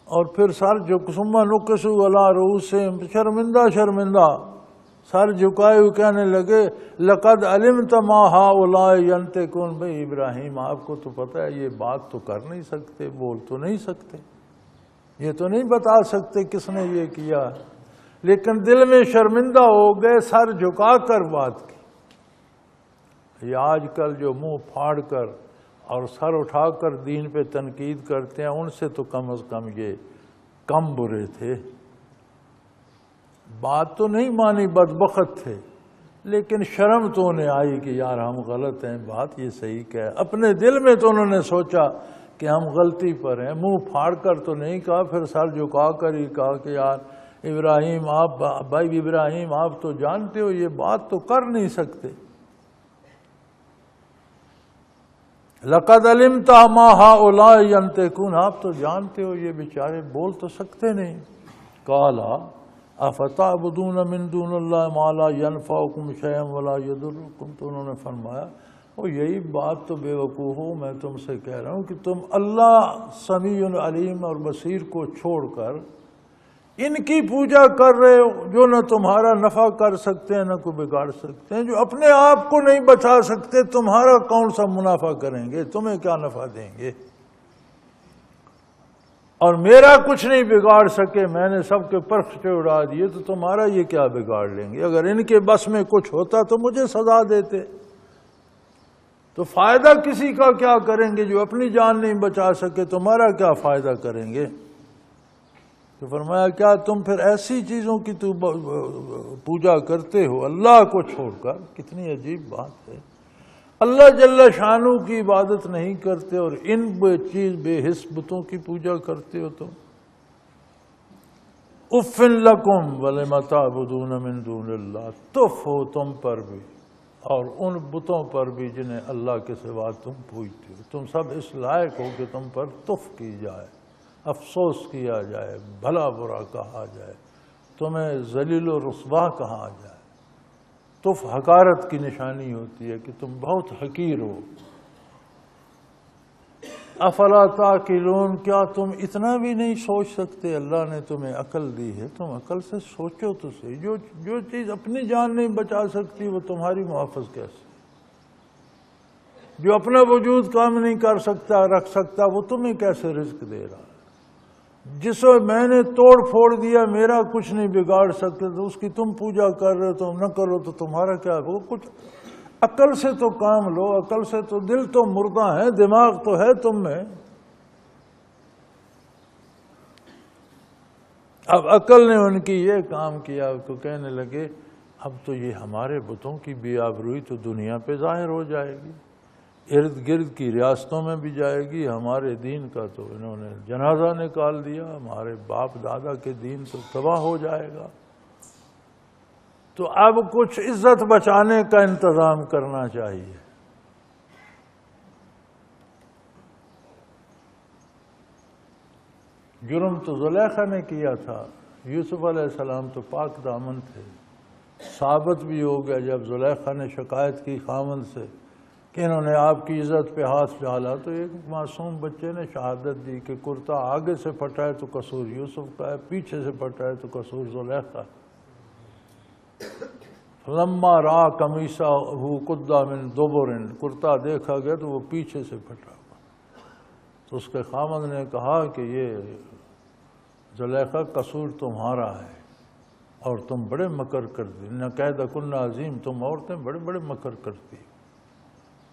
اور پھر سر جو ثم نکسوا علی رؤوسہم، شرمندہ سر جھکائے ہوئے کہنے لگے لقد علمت ما ہؤلاء ینطقون. بھئی ابراہیم آپ کو تو پتہ ہے یہ بات تو کر نہیں سکتے، بول تو نہیں سکتے، یہ تو نہیں بتا سکتے کس نے یہ کیا. لیکن دل میں شرمندہ ہو گئے، سر جھکا کر بات کی. یہ آج کل جو منہ پھاڑ کر اور سر اٹھا کر دین پہ تنقید کرتے ہیں ان سے تو کم از کم یہ کم برے تھے. بات تو نہیں مانی، بدبخت تھے، لیکن شرم تو انہیں آئی کہ یار ہم غلط ہیں، بات یہ صحیح کہ اپنے دل میں تو انہوں نے سوچا کہ ہم غلطی پر ہیں. منہ پھاڑ کر تو نہیں کہا، پھر سر جھکا کر ہی کہا کہ یار ابراہیم آپ، بھائی ابراہیم آپ تو جانتے ہو یہ بات تو کر نہیں سکتے. لقد علمت ما ہؤلاء ینطقون، آپ تو جانتے ہو یہ بیچارے بول تو سکتے نہیں. قالا افتعبدون من دون اللہ ما لا ینفعکم شیئا ولا یضرکم، تو انہوں نے فرمایا وہ یہی بات تو بے وقوف ہو، میں تم سے کہہ رہا ہوں کہ تم اللہ سمیع علیم اور بصیر کو چھوڑ کر ان کی پوجا کر رہے ہو جو نہ تمہارا نفع کر سکتے ہیں نہ کوئی بگاڑ سکتے ہیں. جو اپنے آپ کو نہیں بچا سکتے تمہارا کون سا منافع کریں گے، تمہیں کیا نفع دیں گے. اور میرا کچھ نہیں بگاڑ سکے، میں نے سب کے پرخچے اڑا دیے، تو تمہارا یہ کیا بگاڑ لیں گے. اگر ان کے بس میں کچھ ہوتا تو مجھے سزا دیتے. تو فائدہ کسی کا کیا کریں گے، جو اپنی جان نہیں بچا سکے تمہارا کیا فائدہ کریں گے. تو فرمایا کیا تم پھر ایسی چیزوں کی تو پوجا کرتے ہو اللہ کو چھوڑ کر. کتنی عجیب بات ہے. اللہ جل شانہ کی عبادت نہیں کرتے اور ان بے حس بتوں کی پوجا کرتے ہو. تم اف لکم ولم تعبدون من دون اللہ، تف ہو تم پر بھی اور ان بتوں پر بھی جنہیں اللہ کے سوا تم پوجتے ہو. تم سب اس لائق ہو کہ تم پر تف کی جائے، افسوس کیا جائے، بھلا برا کہا جائے، تمہیں ذلیل و رسوا کہا جائے. تف حقارت کی نشانی ہوتی ہے کہ تم بہت حقیر ہو. افلا تعقلون، کیا تم اتنا بھی نہیں سوچ سکتے؟ اللہ نے تمہیں عقل دی ہے، تم عقل سے سوچو تو صحیح۔ جو چیز اپنی جان نہیں بچا سکتی وہ تمہاری محافظ کیسے؟ جو اپنا وجود کام نہیں کر سکتا رکھ سکتا وہ تمہیں کیسے رزق دے رہا ہے؟ جسے میں نے توڑ پھوڑ دیا میرا کچھ نہیں بگاڑ سکتے تو اس کی تم پوجا کر رہے ہو، تم نہ کرو تو تمہارا کیا؟ وہ کچھ عقل سے تو کام لو، عقل سے تو دل تو مردہ ہے، دماغ تو ہے تم میں۔ اب عقل نے ان کی یہ کام کیا تو کہنے لگے اب تو یہ ہمارے بتوں کی بے آبروئی تو دنیا پہ ظاہر ہو جائے گی، ارد گرد کی ریاستوں میں بھی جائے گی، ہمارے دین کا تو انہوں نے جنازہ نکال دیا، ہمارے باپ دادا کے دین تو تباہ ہو جائے گا۔ تو اب کچھ عزت بچانے کا انتظام کرنا چاہیے۔ جرم تو زلیخا نے کیا تھا، یوسف علیہ السلام تو پاک دامن تھے۔ ثابت بھی ہو گیا جب زلیخا نے شکایت کی خاوند سے کہ انہوں نے آپ کی عزت پہ ہاتھ ڈالا تو ایک معصوم بچے نے شہادت دی کہ کرتا آگے سے پھٹا ہے تو قصور یوسف کا ہے، پیچھے سے پھٹا ہے تو قصور زلیخا۔ لما را قمیصہ قد من دبر، کرتا دیکھا گیا تو وہ پیچھے سے پھٹا ہوا۔ تو اس کے خاوند نے کہا کہ یہ زلیخا قصور تمہارا ہے اور تم بڑے مکر کرتی، نہ قید کن عظیم، تم عورتیں بڑے بڑے مکر کرتی،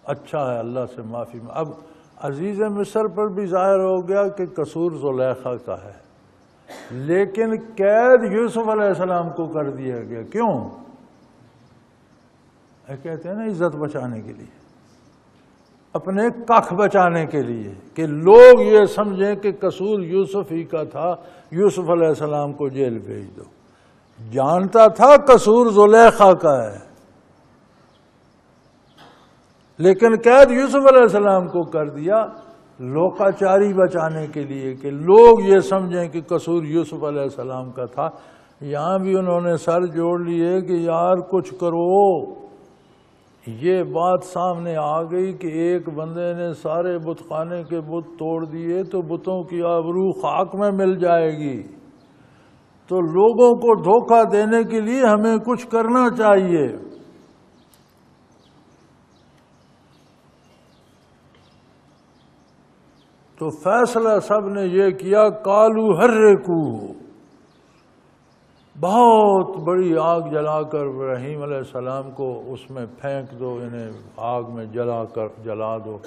اچھا ہے اللہ سے معافی میں۔ اب عزیز مصر پر بھی ظاہر ہو گیا کہ قصور زلیخا کا ہے، لیکن قید یوسف علیہ السلام کو کر دیا گیا۔ کیوں؟ کہتے ہیں نا عزت بچانے کے لیے، اپنے کخ بچانے کے لیے، کہ لوگ یہ سمجھیں کہ قصور یوسف ہی کا تھا، یوسف علیہ السلام کو جیل بھیج دو۔ جانتا تھا قصور زلیخا کا ہے، لیکن قید یوسف علیہ السلام کو کر دیا لوکاچاری بچانے کے لیے، کہ لوگ یہ سمجھیں کہ قصور یوسف علیہ السلام کا تھا۔ یہاں بھی انہوں نے سر جوڑ لیے کہ یار کچھ کرو۔ یہ بات سامنے آ گئی کہ ایک بندے نے سارے بت خانے کے بت توڑ دیے تو بتوں کی آبرو خاک میں مل جائے گی، تو لوگوں کو دھوکہ دینے کے لیے ہمیں کچھ کرنا چاہیے۔ تو فیصلہ سب نے یہ کیا، کالو حرکو، بہت بڑی آگ جلا کر ابراہیم علیہ السلام کو اس میں پھینک دو، انہیں آگ میں جلا دو،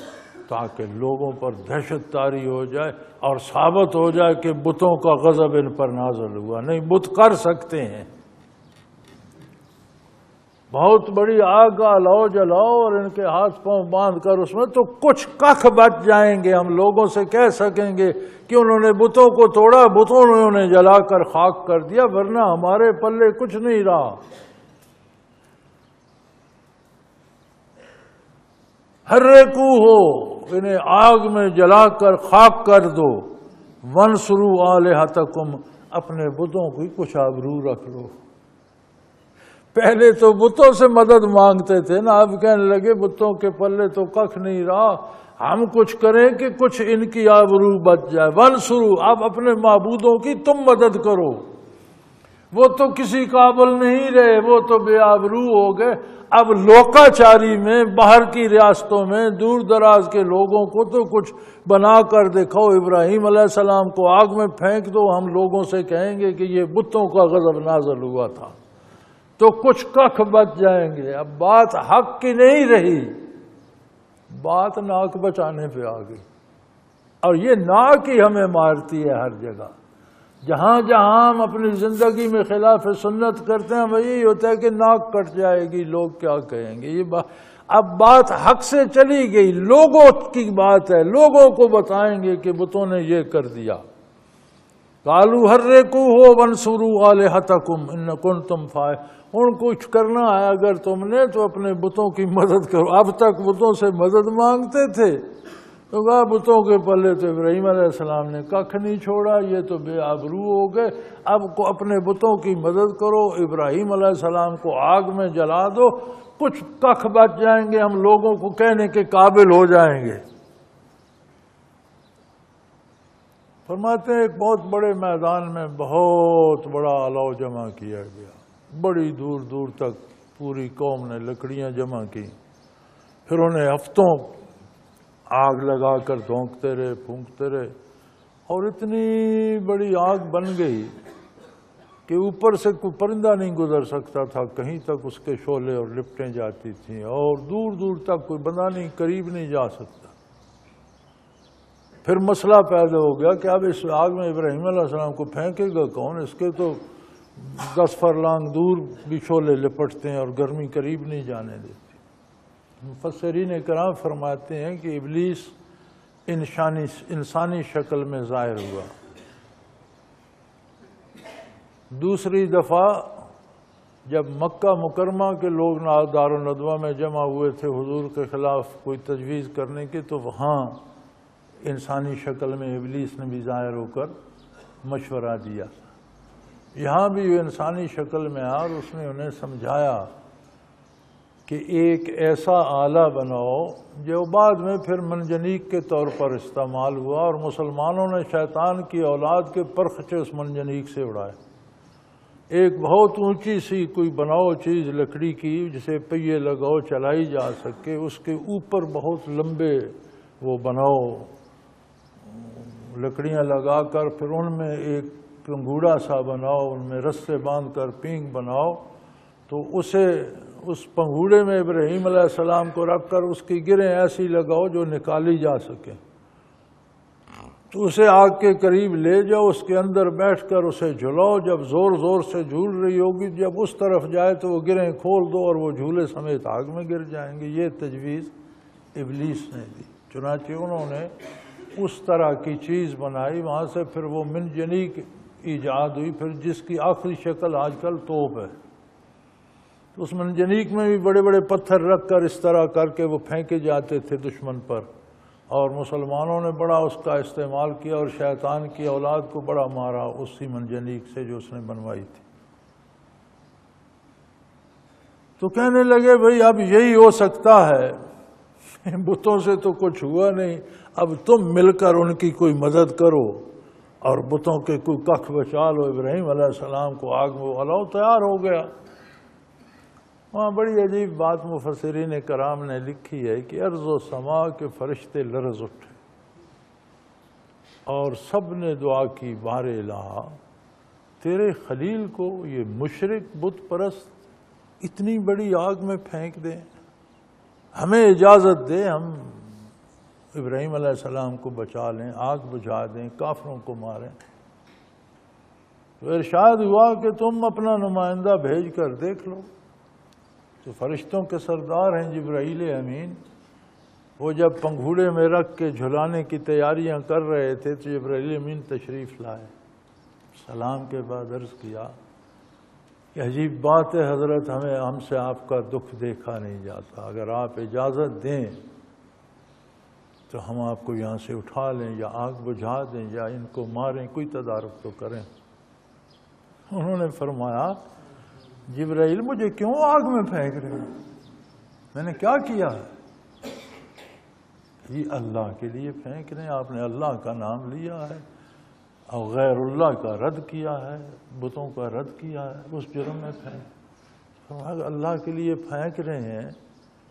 تاکہ لوگوں پر دہشت طاری ہو جائے اور ثابت ہو جائے کہ بتوں کا غضب ان پر نازل ہوا۔ نہیں، بت کر سکتے ہیں، بہت بڑی آگ لاؤ جلاؤ اور ان کے ہاتھ پاؤں باندھ کر اس میں تو کچھ کخ بچ جائیں گے، ہم لوگوں سے کہہ سکیں گے کہ انہوں نے بتوں کو توڑا، بتوں نے انہیں جلا کر خاک کر دیا، ورنہ ہمارے پلے کچھ نہیں رہا۔ حرکو ہو، انہیں آگ میں جلا کر خاک کر دو، وانصروا آلہتکم، اپنے بتوں کی کچھ آبرو رکھ لو۔ پہلے تو بتوں سے مدد مانگتے تھے نا، اب کہنے لگے بتوں کے پلے تو کخ نہیں رہا، ہم کچھ کریں کہ کچھ ان کی آبرو بچ جائے۔ وانصروا، اب اپنے معبودوں کی تم مدد کرو، وہ تو کسی قابل نہیں رہے، وہ تو بے آبرو ہو گئے۔ اب لوکاچاری میں، باہر کی ریاستوں میں، دور دراز کے لوگوں کو تو کچھ بنا کر دکھاؤ، ابراہیم علیہ السلام کو آگ میں پھینک دو، ہم لوگوں سے کہیں گے کہ یہ بتوں کا غضب نازل ہوا تھا، تو کچھ کخ بچ جائیں گے۔ اب بات حق کی نہیں رہی، بات ناک بچانے پہ آ گئی، اور یہ ناک ہی ہمیں مارتی ہے ہر جگہ۔ جہاں جہاں ہم اپنی زندگی میں خلاف سنت کرتے ہیں وہی ہوتا ہے کہ ناک کٹ جائے گی، لوگ کیا کہیں گے۔ یہ اب بات حق سے چلی گئی، لوگوں کی بات ہے، لوگوں کو بتائیں گے کہ بتوں نے یہ کر دیا۔ قالوا حرقوہ وانصروا آلہتکم ان کنتم فاعلین، ان کچھ کرنا ہے اگر تم نے تو اپنے بتوں کی مدد کرو۔ اب تک بتوں سے مدد مانگتے تھے تو کہا بتوں کے پلے تو ابراہیم علیہ السلام نے کخ نہیں چھوڑا، یہ تو بے آبرو ہو گئے، اب کو اپنے بتوں کی مدد کرو، ابراہیم علیہ السلام کو آگ میں جلا دو، کچھ کخ بچ جائیں گے، ہم لوگوں کو کہنے کے قابل ہو جائیں گے۔ فرماتے ہیں ایک بہت بڑے میدان میں بہت بڑا الاؤ جمع کیا گیا، بڑی دور دور تک پوری قوم نے لکڑیاں جمع کی، پھر انہیں ہفتوں آگ لگا کر دھونکتے رہے، پھونکتے رہے، اور اتنی بڑی آگ بن گئی کہ اوپر سے کوئی پرندہ نہیں گزر سکتا تھا، کہیں تک اس کے شعلے اور لپٹیں جاتی تھیں، اور دور دور تک کوئی بندہ نہیں، قریب نہیں جا سکتا۔ پھر مسئلہ پیدا ہو گیا کہ اب اس آگ میں ابراہیم علیہ السلام کو پھینکے گا کون؟ اس کے تو 10 فرلانگ دور بھی شعلے لپٹتے ہیں اور گرمی قریب نہیں جانے دیتی۔ مفسرین کرام فرماتے ہیں کہ ابلیس انسانی شکل میں ظاہر ہوا۔ دوسری دفعہ جب مکہ مکرمہ کے لوگ دارالندوہ میں جمع ہوئے تھے حضور کے خلاف کوئی تجویز کرنے کی، تو وہاں انسانی شکل میں ابلیس نے بھی ظاہر ہو کر مشورہ دیا۔ یہاں بھی وہ انسانی شکل میں آیا اور اس نے انہیں سمجھایا کہ ایک ایسا آلہ بناؤ جو بعد میں پھر منجنیق کے طور پر استعمال ہوا، اور مسلمانوں نے شیطان کی اولاد کے پرخچے اس منجنیق سے اڑائے۔ ایک بہت اونچی سی کوئی بناؤ چیز لکڑی کی جسے پہیے لگاؤ چلائی جا سکے، اس کے اوپر بہت لمبے وہ بناؤ لکڑیاں لگا کر، پھر ان میں ایک پنگوڑا سا بناؤ، ان میں رسے باندھ کر پینگ بناؤ، تو اسے اس پنگوڑے میں ابراہیم علیہ السلام کو رکھ کر اس کی گریں ایسی لگاؤ جو نکالی جا سکے، تو اسے آگ کے قریب لے جاؤ، اس کے اندر بیٹھ کر اسے جھلاؤ، جب زور زور سے جھول رہی ہوگی جب اس طرف جائے تو وہ گریں کھول دو اور وہ جھولے سمیت آگ میں گر جائیں گے۔ یہ تجویز ابلیس نے دی۔ چنانچہ انہوں نے اس طرح کی چیز بنائی، وہاں سے پھر وہ منجنیق ایجاد ہوئی، پھر جس کی آخری شکل آج کل توپ ہے۔ تو اس منجنیق میں بھی بڑے بڑے پتھر رکھ کر اس طرح کر کے وہ پھینکے جاتے تھے دشمن پر، اور مسلمانوں نے بڑا اس کا استعمال کیا اور شیطان کی اولاد کو بڑا مارا اسی منجنیق سے جو اس نے بنوائی تھی۔ تو کہنے لگے بھئی اب یہی ہو سکتا ہے، بتوں سے تو کچھ ہوا نہیں، اب تم مل کر ان کی کوئی مدد کرو اور بتوں کے کوئی ککھ بچا لو۔ ابراہیم علیہ السلام کو آگ میں الاؤ تیار ہو گیا۔ وہاں بڑی عجیب بات مفسرین کرام نے لکھی ہے کہ ارض و سما کے فرشتے لرز اٹھے اور سب نے دعا کی، بار الہ تیرے خلیل کو یہ مشرک بت پرست اتنی بڑی آگ میں پھینک دیں، ہمیں اجازت دے ہم ابراہیم علیہ السلام کو بچا لیں، آگ بجھا دیں، کافروں کو ماریں۔ تو ارشاد ہوا کہ تم اپنا نمائندہ بھیج کر دیکھ لو۔ تو فرشتوں کے سردار ہیں جبرائیل امین، وہ جب پنگھوڑے میں رکھ کے جھلانے کی تیاریاں کر رہے تھے تو جبرائیل امین تشریف لائے۔ سلام کے بعد عرض کیا کہ عجیب بات ہے حضرت، ہم سے آپ کا دکھ دیکھا نہیں جاتا، اگر آپ اجازت دیں تو ہم آپ کو یہاں سے اٹھا لیں یا آگ بجھا دیں یا ان کو ماریں، کوئی تدارک تو کریں۔ انہوں نے فرمایا جبرائیل مجھے کیوں آگ میں پھینک رہے ہو؟ میں نے کیا کیا ہے؟ یہ اللہ کے لیے پھینک رہے ہیں، آپ نے اللہ کا نام لیا ہے اور غیر اللہ کا رد کیا ہے، بتوں کا رد کیا ہے، اس جرم میں پھینک۔ اللہ کے لیے پھینک رہے ہیں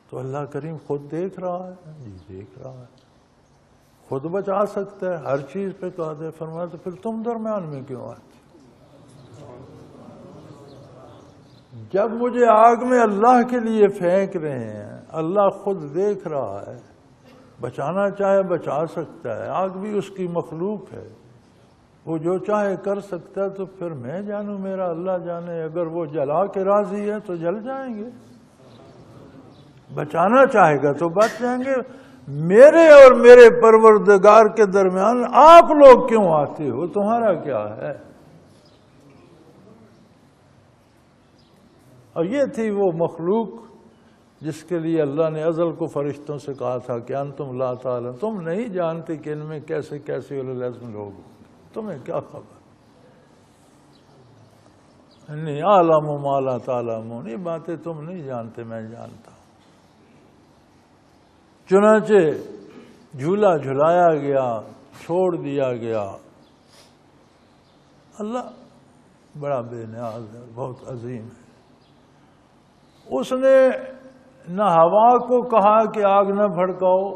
تو اللہ کریم خود دیکھ رہا ہے؟ جی دیکھ رہا ہے، خود بچا سکتا ہے، ہر چیز پہ قادر ہے۔ فرمایا تو پھر تم درمیان میں کیوں آتے؟ جب مجھے آگ میں اللہ کے لیے پھینک رہے ہیں، اللہ خود دیکھ رہا ہے، بچانا چاہے بچا سکتا ہے، آگ بھی اس کی مخلوق ہے، وہ جو چاہے کر سکتا ہے، تو پھر میں جانوں میرا اللہ جانے، اگر وہ جلا کے راضی ہے تو جل جائیں گے، بچانا چاہے گا تو بچ جائیں گے۔ میرے اور میرے پروردگار کے درمیان آپ لوگ کیوں آتے ہو؟ تمہارا کیا ہے؟ اور یہ تھی وہ مخلوق جس کے لیے اللہ نے ازل کو فرشتوں سے کہا تھا کہ انتم لا تعلمون، تم نہیں جانتے کہ ان میں کیسے کیسے اولو العزم لوگ ہوں، تمہیں کیا خبر؟ انی اعلم ما لا تعلمون، یہ باتیں تم نہیں جانتے، میں جانتا ہوں۔ چنانچہ جھولا جھلایا گیا، چھوڑ دیا گیا، اللہ بڑا بے نیاز ہے، بہت عظیم ہے۔ اس نے نہ ہوا کو کہا کہ آگ نہ بھڑکاؤ،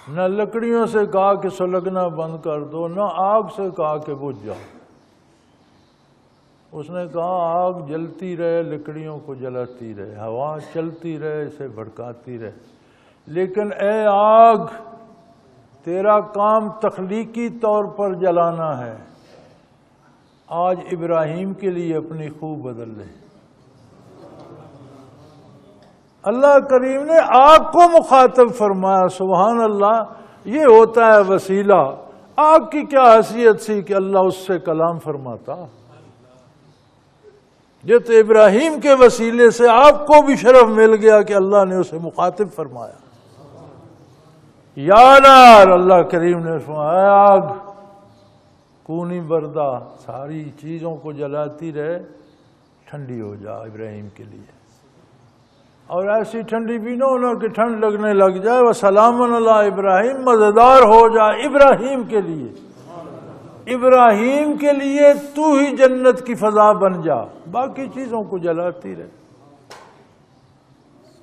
نہ لکڑیوں سے کہا کہ سلگنا بند کر دو، نہ آگ سے کہا کہ بجھ جاؤ۔ اس نے کہا آگ جلتی رہے، لکڑیوں کو جلاتی رہے، ہوا چلتی رہے، اسے بھڑکاتی رہے، لیکن اے آگ تیرا کام تخلیقی طور پر جلانا ہے، آج ابراہیم کے لیے اپنی خو بدل لے۔ اللہ کریم نے آگ کو مخاطب فرمایا، سبحان اللہ، یہ ہوتا ہے وسیلہ۔ آگ کی کیا حیثیت تھی کہ اللہ اس سے کلام فرماتا؟ یہ تو ابراہیم کے وسیلے سے آپ کو بھی شرف مل گیا کہ اللہ نے اسے مخاطب فرمایا۔ یا نار، اللہ کریم نے فرمایا آگ کونی بردہ، ساری چیزوں کو جلاتی رہے، ٹھنڈی ہو جا ابراہیم کے لیے، اور ایسی ٹھنڈی بھی نہ ہونا کہ ٹھنڈ لگنے لگ جائے، وسلام علی ابراہیم، مزیدار ہو جا ابراہیم کے لیے۔ ابراہیم کے لیے تو ہی جنت کی فضا بن جا، باقی چیزوں کو جلاتی رہے۔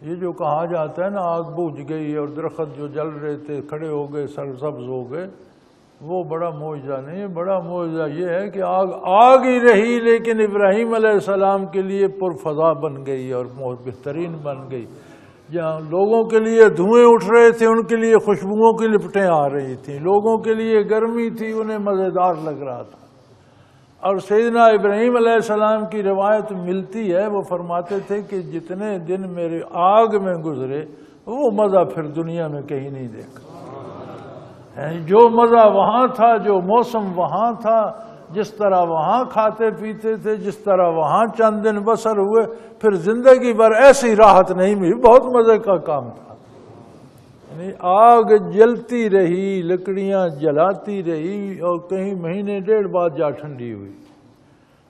یہ جو کہا جاتا ہے نا آگ بجھ گئی اور درخت جو جل رہے تھے کھڑے ہو گئے، سرسبز ہو گئے، وہ بڑا معجزہ نہیں ہے۔ بڑا معجزہ یہ ہے کہ آگ ہی رہی لیکن ابراہیم علیہ السلام کے لیے پرفضا بن گئی اور بہت بہترین بن گئی۔ جہاں لوگوں کے لیے دھوئیں اٹھ رہے تھے ان کے لیے خوشبوؤں کی لپٹیں آ رہی تھیں، لوگوں کے لیے گرمی تھی انہیں مزیدار لگ رہا تھا۔ اور سیدنا ابراہیم علیہ السلام کی روایت ملتی ہے، وہ فرماتے تھے کہ جتنے دن میرے آگ میں گزرے وہ مزہ پھر دنیا میں کہیں نہیں دیکھا۔ جو مزہ وہاں تھا، جو موسم وہاں تھا، جس طرح وہاں کھاتے پیتے تھے، جس طرح وہاں چند دن بسر ہوئے، پھر زندگی بھر ایسی راحت نہیں ملی۔ بہت مزے کا کام تھا، یعنی آگ جلتی رہی، لکڑیاں جلاتی رہی، اور کہیں مہینے ڈیڑھ بعد جا ٹھنڈی ہوئی۔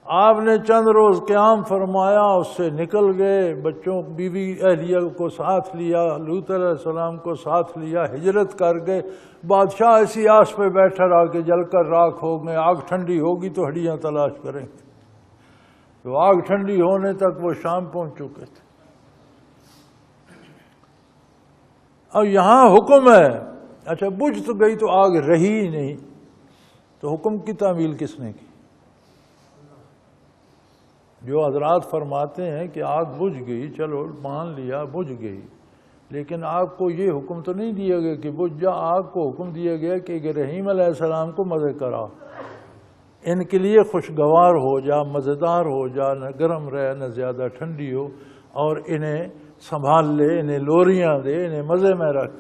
آپ نے چند روز قیام فرمایا، اس سے نکل گئے، بچوں بیوی اہلیہ کو ساتھ لیا، لوط علیہ السلام کو ساتھ لیا، ہجرت کر گئے۔ بادشاہ ایسی آس پہ بیٹھا رہا کہ جل کر راکھ ہو گئے، آگ ٹھنڈی ہوگی تو ہڈیاں تلاش کریں گے۔ تو آگ ٹھنڈی ہونے تک وہ شام پہنچ چکے تھے۔ اور یہاں حکم ہے، اچھا بجھ تو گئی تو آگ رہی ہی نہیں، تو حکم کی تعمیل کس نے کی؟ جو حضرات فرماتے ہیں کہ آگ بجھ گئی، چلو مان لیا بجھ گئی، لیکن آگ کو یہ حکم تو نہیں دیا گیا کہ بجھ جا، آگ کو حکم دیا گیا کہ ابراہیم علیہ السلام کو مزے کرا، ان کے لیے خوشگوار ہو جا، مزیدار ہو جا، نہ گرم رہے نہ زیادہ ٹھنڈی ہو، اور انہیں سنبھال لے، انہیں لوریاں دے، انہیں مزے میں رکھ۔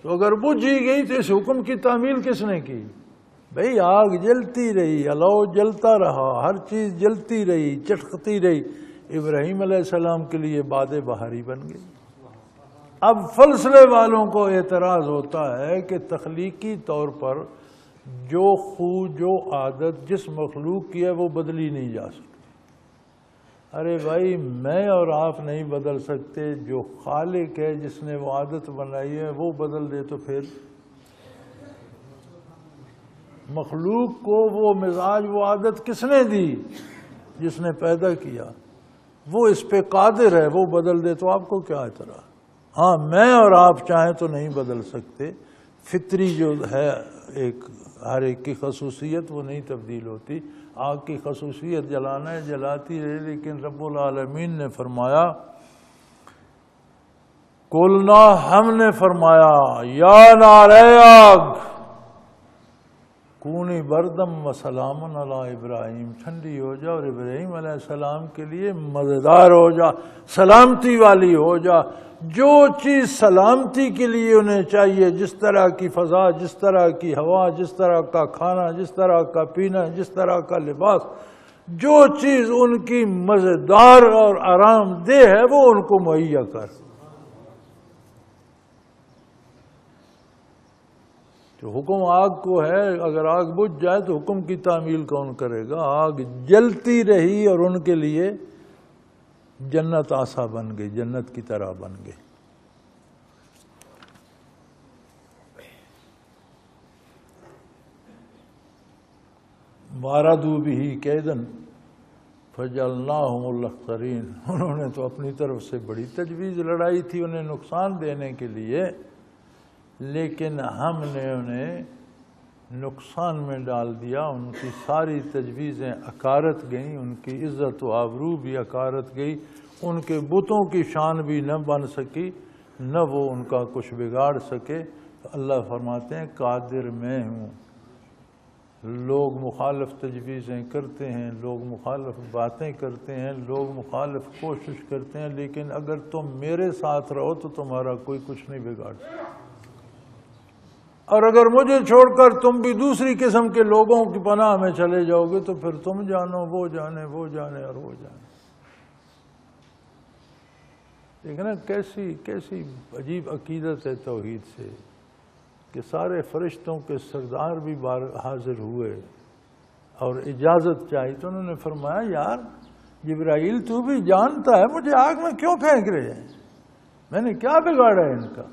تو اگر بجھ ہی گئی تو اس حکم کی تعمیل کس نے کی؟ بھئی آگ جلتی رہی، الاؤ جلتا رہا، ہر چیز جلتی رہی، چٹکتی رہی، ابراہیم علیہ السلام کے لیے باد بہاری بن گئی۔ اب فلسفے والوں کو اعتراض ہوتا ہے کہ تخلیقی طور پر جو خو، جو عادت جس مخلوق کی ہے وہ بدلی نہیں جا سکتی۔ ارے بھائی میں اور آپ نہیں بدل سکتے، جو خالق ہے جس نے وہ عادت بنائی ہے وہ بدل دے تو پھر مخلوق کو وہ مزاج، وہ عادت کس نے دی؟ جس نے پیدا کیا، وہ اس پہ قادر ہے، وہ بدل دے تو آپ کو کیا اعتراض؟ ہاں میں اور آپ چاہیں تو نہیں بدل سکتے، فطری جو ہے ایک ہر ایک کی خصوصیت وہ نہیں تبدیل ہوتی۔ آگ کی خصوصیت جلانا ہے، جلاتی رہے، لیکن رب العالمین نے فرمایا، قلنا، ہم نے فرمایا، یا نار اے آگ کونی بردم و سلام علی ابراہیم، ٹھنڈی ہو جا اور ابراہیم علیہ السلام کے لیے مزیدار ہو جا، سلامتی والی ہو جا۔ جو چیز سلامتی کے لیے انہیں چاہیے، جس طرح کی فضا، جس طرح کی ہوا، جس طرح کا کھانا، جس طرح کا پینا، جس طرح کا لباس، جو چیز ان کی مزیدار اور آرام دہ ہے وہ ان کو مہیا کر۔ تو حکم آگ کو ہے، اگر آگ بجھ جائے تو حکم کی تعمیل کون کرے گا؟ آگ جلتی رہی اور ان کے لیے جنت آسا بن گئی، جنت کی طرح بن گئی۔ واردوا به کیدن فجعلناہم الاخسرین، انہوں نے تو اپنی طرف سے بڑی تجویز لڑائی تھی انہیں نقصان دینے کے لیے، لیکن ہم نے انہیں نقصان میں ڈال دیا، ان کی ساری تجویزیں اکارت گئیں، ان کی عزت و آبرو بھی اکارت گئی، ان کے بتوں کی شان بھی نہ بن سکی، نہ وہ ان کا کچھ بگاڑ سکے۔ تو اللہ فرماتے ہیں قادر میں ہوں۔ لوگ مخالف تجویزیں کرتے ہیں، لوگ مخالف باتیں کرتے ہیں، لوگ مخالف کوشش کرتے ہیں، لیکن اگر تم میرے ساتھ رہو تو تمہارا کوئی کچھ نہیں بگاڑ سکتا، اور اگر مجھے چھوڑ کر تم بھی دوسری قسم کے لوگوں کی پناہ میں چلے جاؤ گے تو پھر تم جانو، وہ جانے، وہ جانے اور وہ جانے۔ دیکھیں نا کیسی عجیب عقیدت ہے توحید سے، کہ سارے فرشتوں کے سردار بھی حاضر ہوئے اور اجازت چاہی تو انہوں نے فرمایا یار جبرائیل تو بھی جانتا ہے مجھے آگ میں کیوں پھینک رہے ہیں، میں نے کیا بگاڑا ہے ان کا؟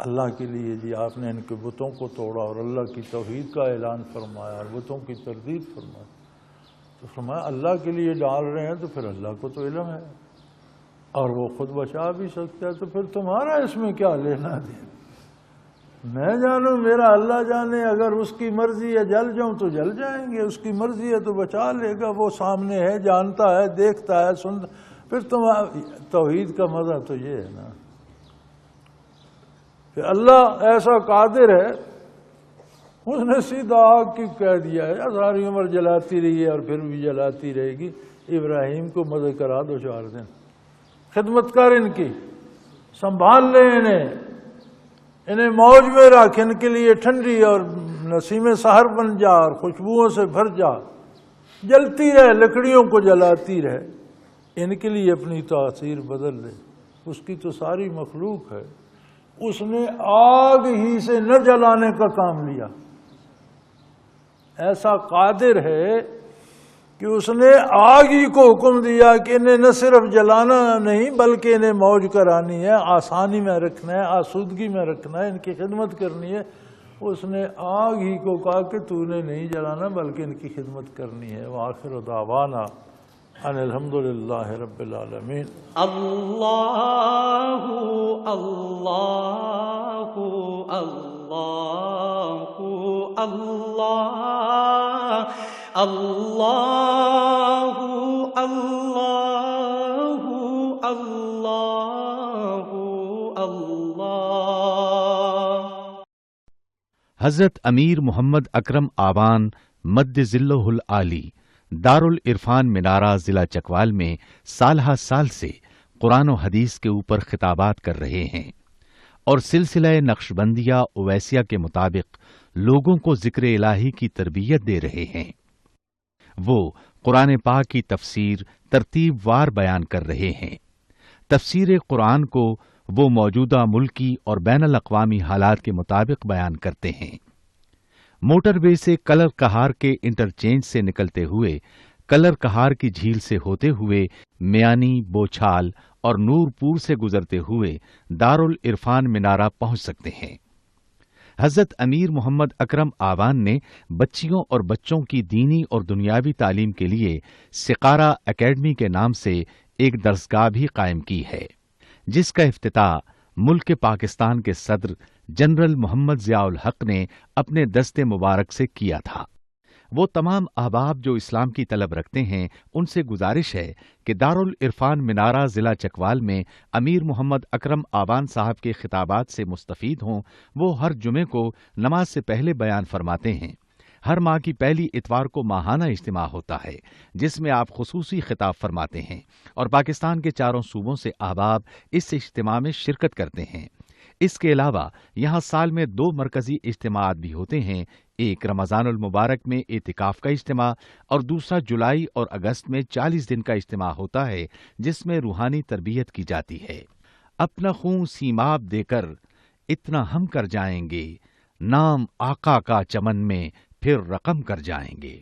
اللہ کے لیے جی آپ نے ان کے بتوں کو توڑا اور اللہ کی توحید کا اعلان فرمایا اور بتوں کی تردید فرمائی، تو فرمایا اللہ کے لیے ڈال رہے ہیں تو پھر اللہ کو تو علم ہے اور وہ خود بچا بھی سکتا ہے، تو پھر تمہارا اس میں کیا لینا دینا؟ میں جانوں میرا اللہ جانے، اگر اس کی مرضی ہے جل جاؤں تو جل جائیں گے، اس کی مرضی ہے تو بچا لے گا، وہ سامنے ہے، جانتا ہے، دیکھتا ہے، سنتا۔ پھر توحید کا مزہ تو یہ ہے نا کہ اللہ ایسا قادر ہے، اس نے سیدھا آگ کی کہہ دیا ہے، ساری عمر جلاتی رہی ہے اور پھر بھی جلاتی رہے گی، ابراہیم کو مزے کرا دو 4 دن، خدمت کر ان کی، سنبھال لے انہیں موج میں رکھ، ان کے لیے ٹھنڈی اور نسیم سحر بن جا اور خوشبوؤں سے بھر جا، جلتی رہے، لکڑیوں کو جلاتی رہے، ان کے لیے اپنی تاثیر بدل لے۔ اس کی تو ساری مخلوق ہے، اس نے آگ ہی سے نہ جلانے کا کام لیا، ایسا قادر ہے کہ اس نے آگ ہی کو حکم دیا کہ انہیں نہ صرف جلانا نہیں بلکہ انہیں موج کرانی ہے، آسانی میں رکھنا ہے، آسودگی میں رکھنا ہے، ان کی خدمت کرنی ہے۔ اس نے آگ ہی کو کہا کہ تو نے نہیں جلانا بلکہ ان کی خدمت کرنی ہے۔ وآخر دعوانا ان الحمدللہ رب العالمین۔ اللہ اللہ اللہ اللہ اللہ اللہ اللہ اللہ۔ حضرت امیر محمد اکرم آوان مد ظلہ العالی دارالعرفان منارہ ضلع چکوال میں سالہ سال سے قرآن و حدیث کے اوپر خطابات کر رہے ہیں اور سلسلہ نقشبندیہ اویسیہ کے مطابق لوگوں کو ذکر الہی کی تربیت دے رہے ہیں۔ وہ قرآن پاک کی تفسیر ترتیب وار بیان کر رہے ہیں۔ تفسیر قرآن کو وہ موجودہ ملکی اور بین الاقوامی حالات کے مطابق بیان کرتے ہیں۔ موٹر وے سے کلر کہار کے انٹرچینج سے نکلتے ہوئے کلر کہار کی جھیل سے ہوتے ہوئے میانی، بوچھال اور نور پور سے گزرتے ہوئے دارالعرفان منارہ پہنچ سکتے ہیں۔ حضرت امیر محمد اکرم آوان نے بچیوں اور بچوں کی دینی اور دنیاوی تعلیم کے لیے سقارہ اکیڈمی کے نام سے ایک درسگاہ بھی قائم کی ہے، جس کا افتتاح ملک پاکستان کے صدر جنرل محمد ضیاء الحق نے اپنے دست مبارک سے کیا تھا۔ وہ تمام احباب جو اسلام کی طلب رکھتے ہیں ان سے گزارش ہے کہ دارالعرفان منارہ ضلع چکوال میں امیر محمد اکرم آوان صاحب کے خطابات سے مستفید ہوں۔ وہ ہر جمعے کو نماز سے پہلے بیان فرماتے ہیں۔ ہر ماہ کی پہلی اتوار کو ماہانہ اجتماع ہوتا ہے جس میں آپ خصوصی خطاب فرماتے ہیں اور پاکستان کے چاروں صوبوں سے احباب اس اجتماع میں شرکت کرتے ہیں۔ اس کے علاوہ یہاں سال میں 2 مرکزی اجتماعات بھی ہوتے ہیں، ایک رمضان المبارک میں اعتکاف کا اجتماع اور دوسرا جولائی اور اگست میں 40 دن کا اجتماع ہوتا ہے جس میں روحانی تربیت کی جاتی ہے۔ اپنا خون سیماب دے کر اتنا ہم کر جائیں گے، نام آقا کا چمن میں پھر رقم کر جائیں گے۔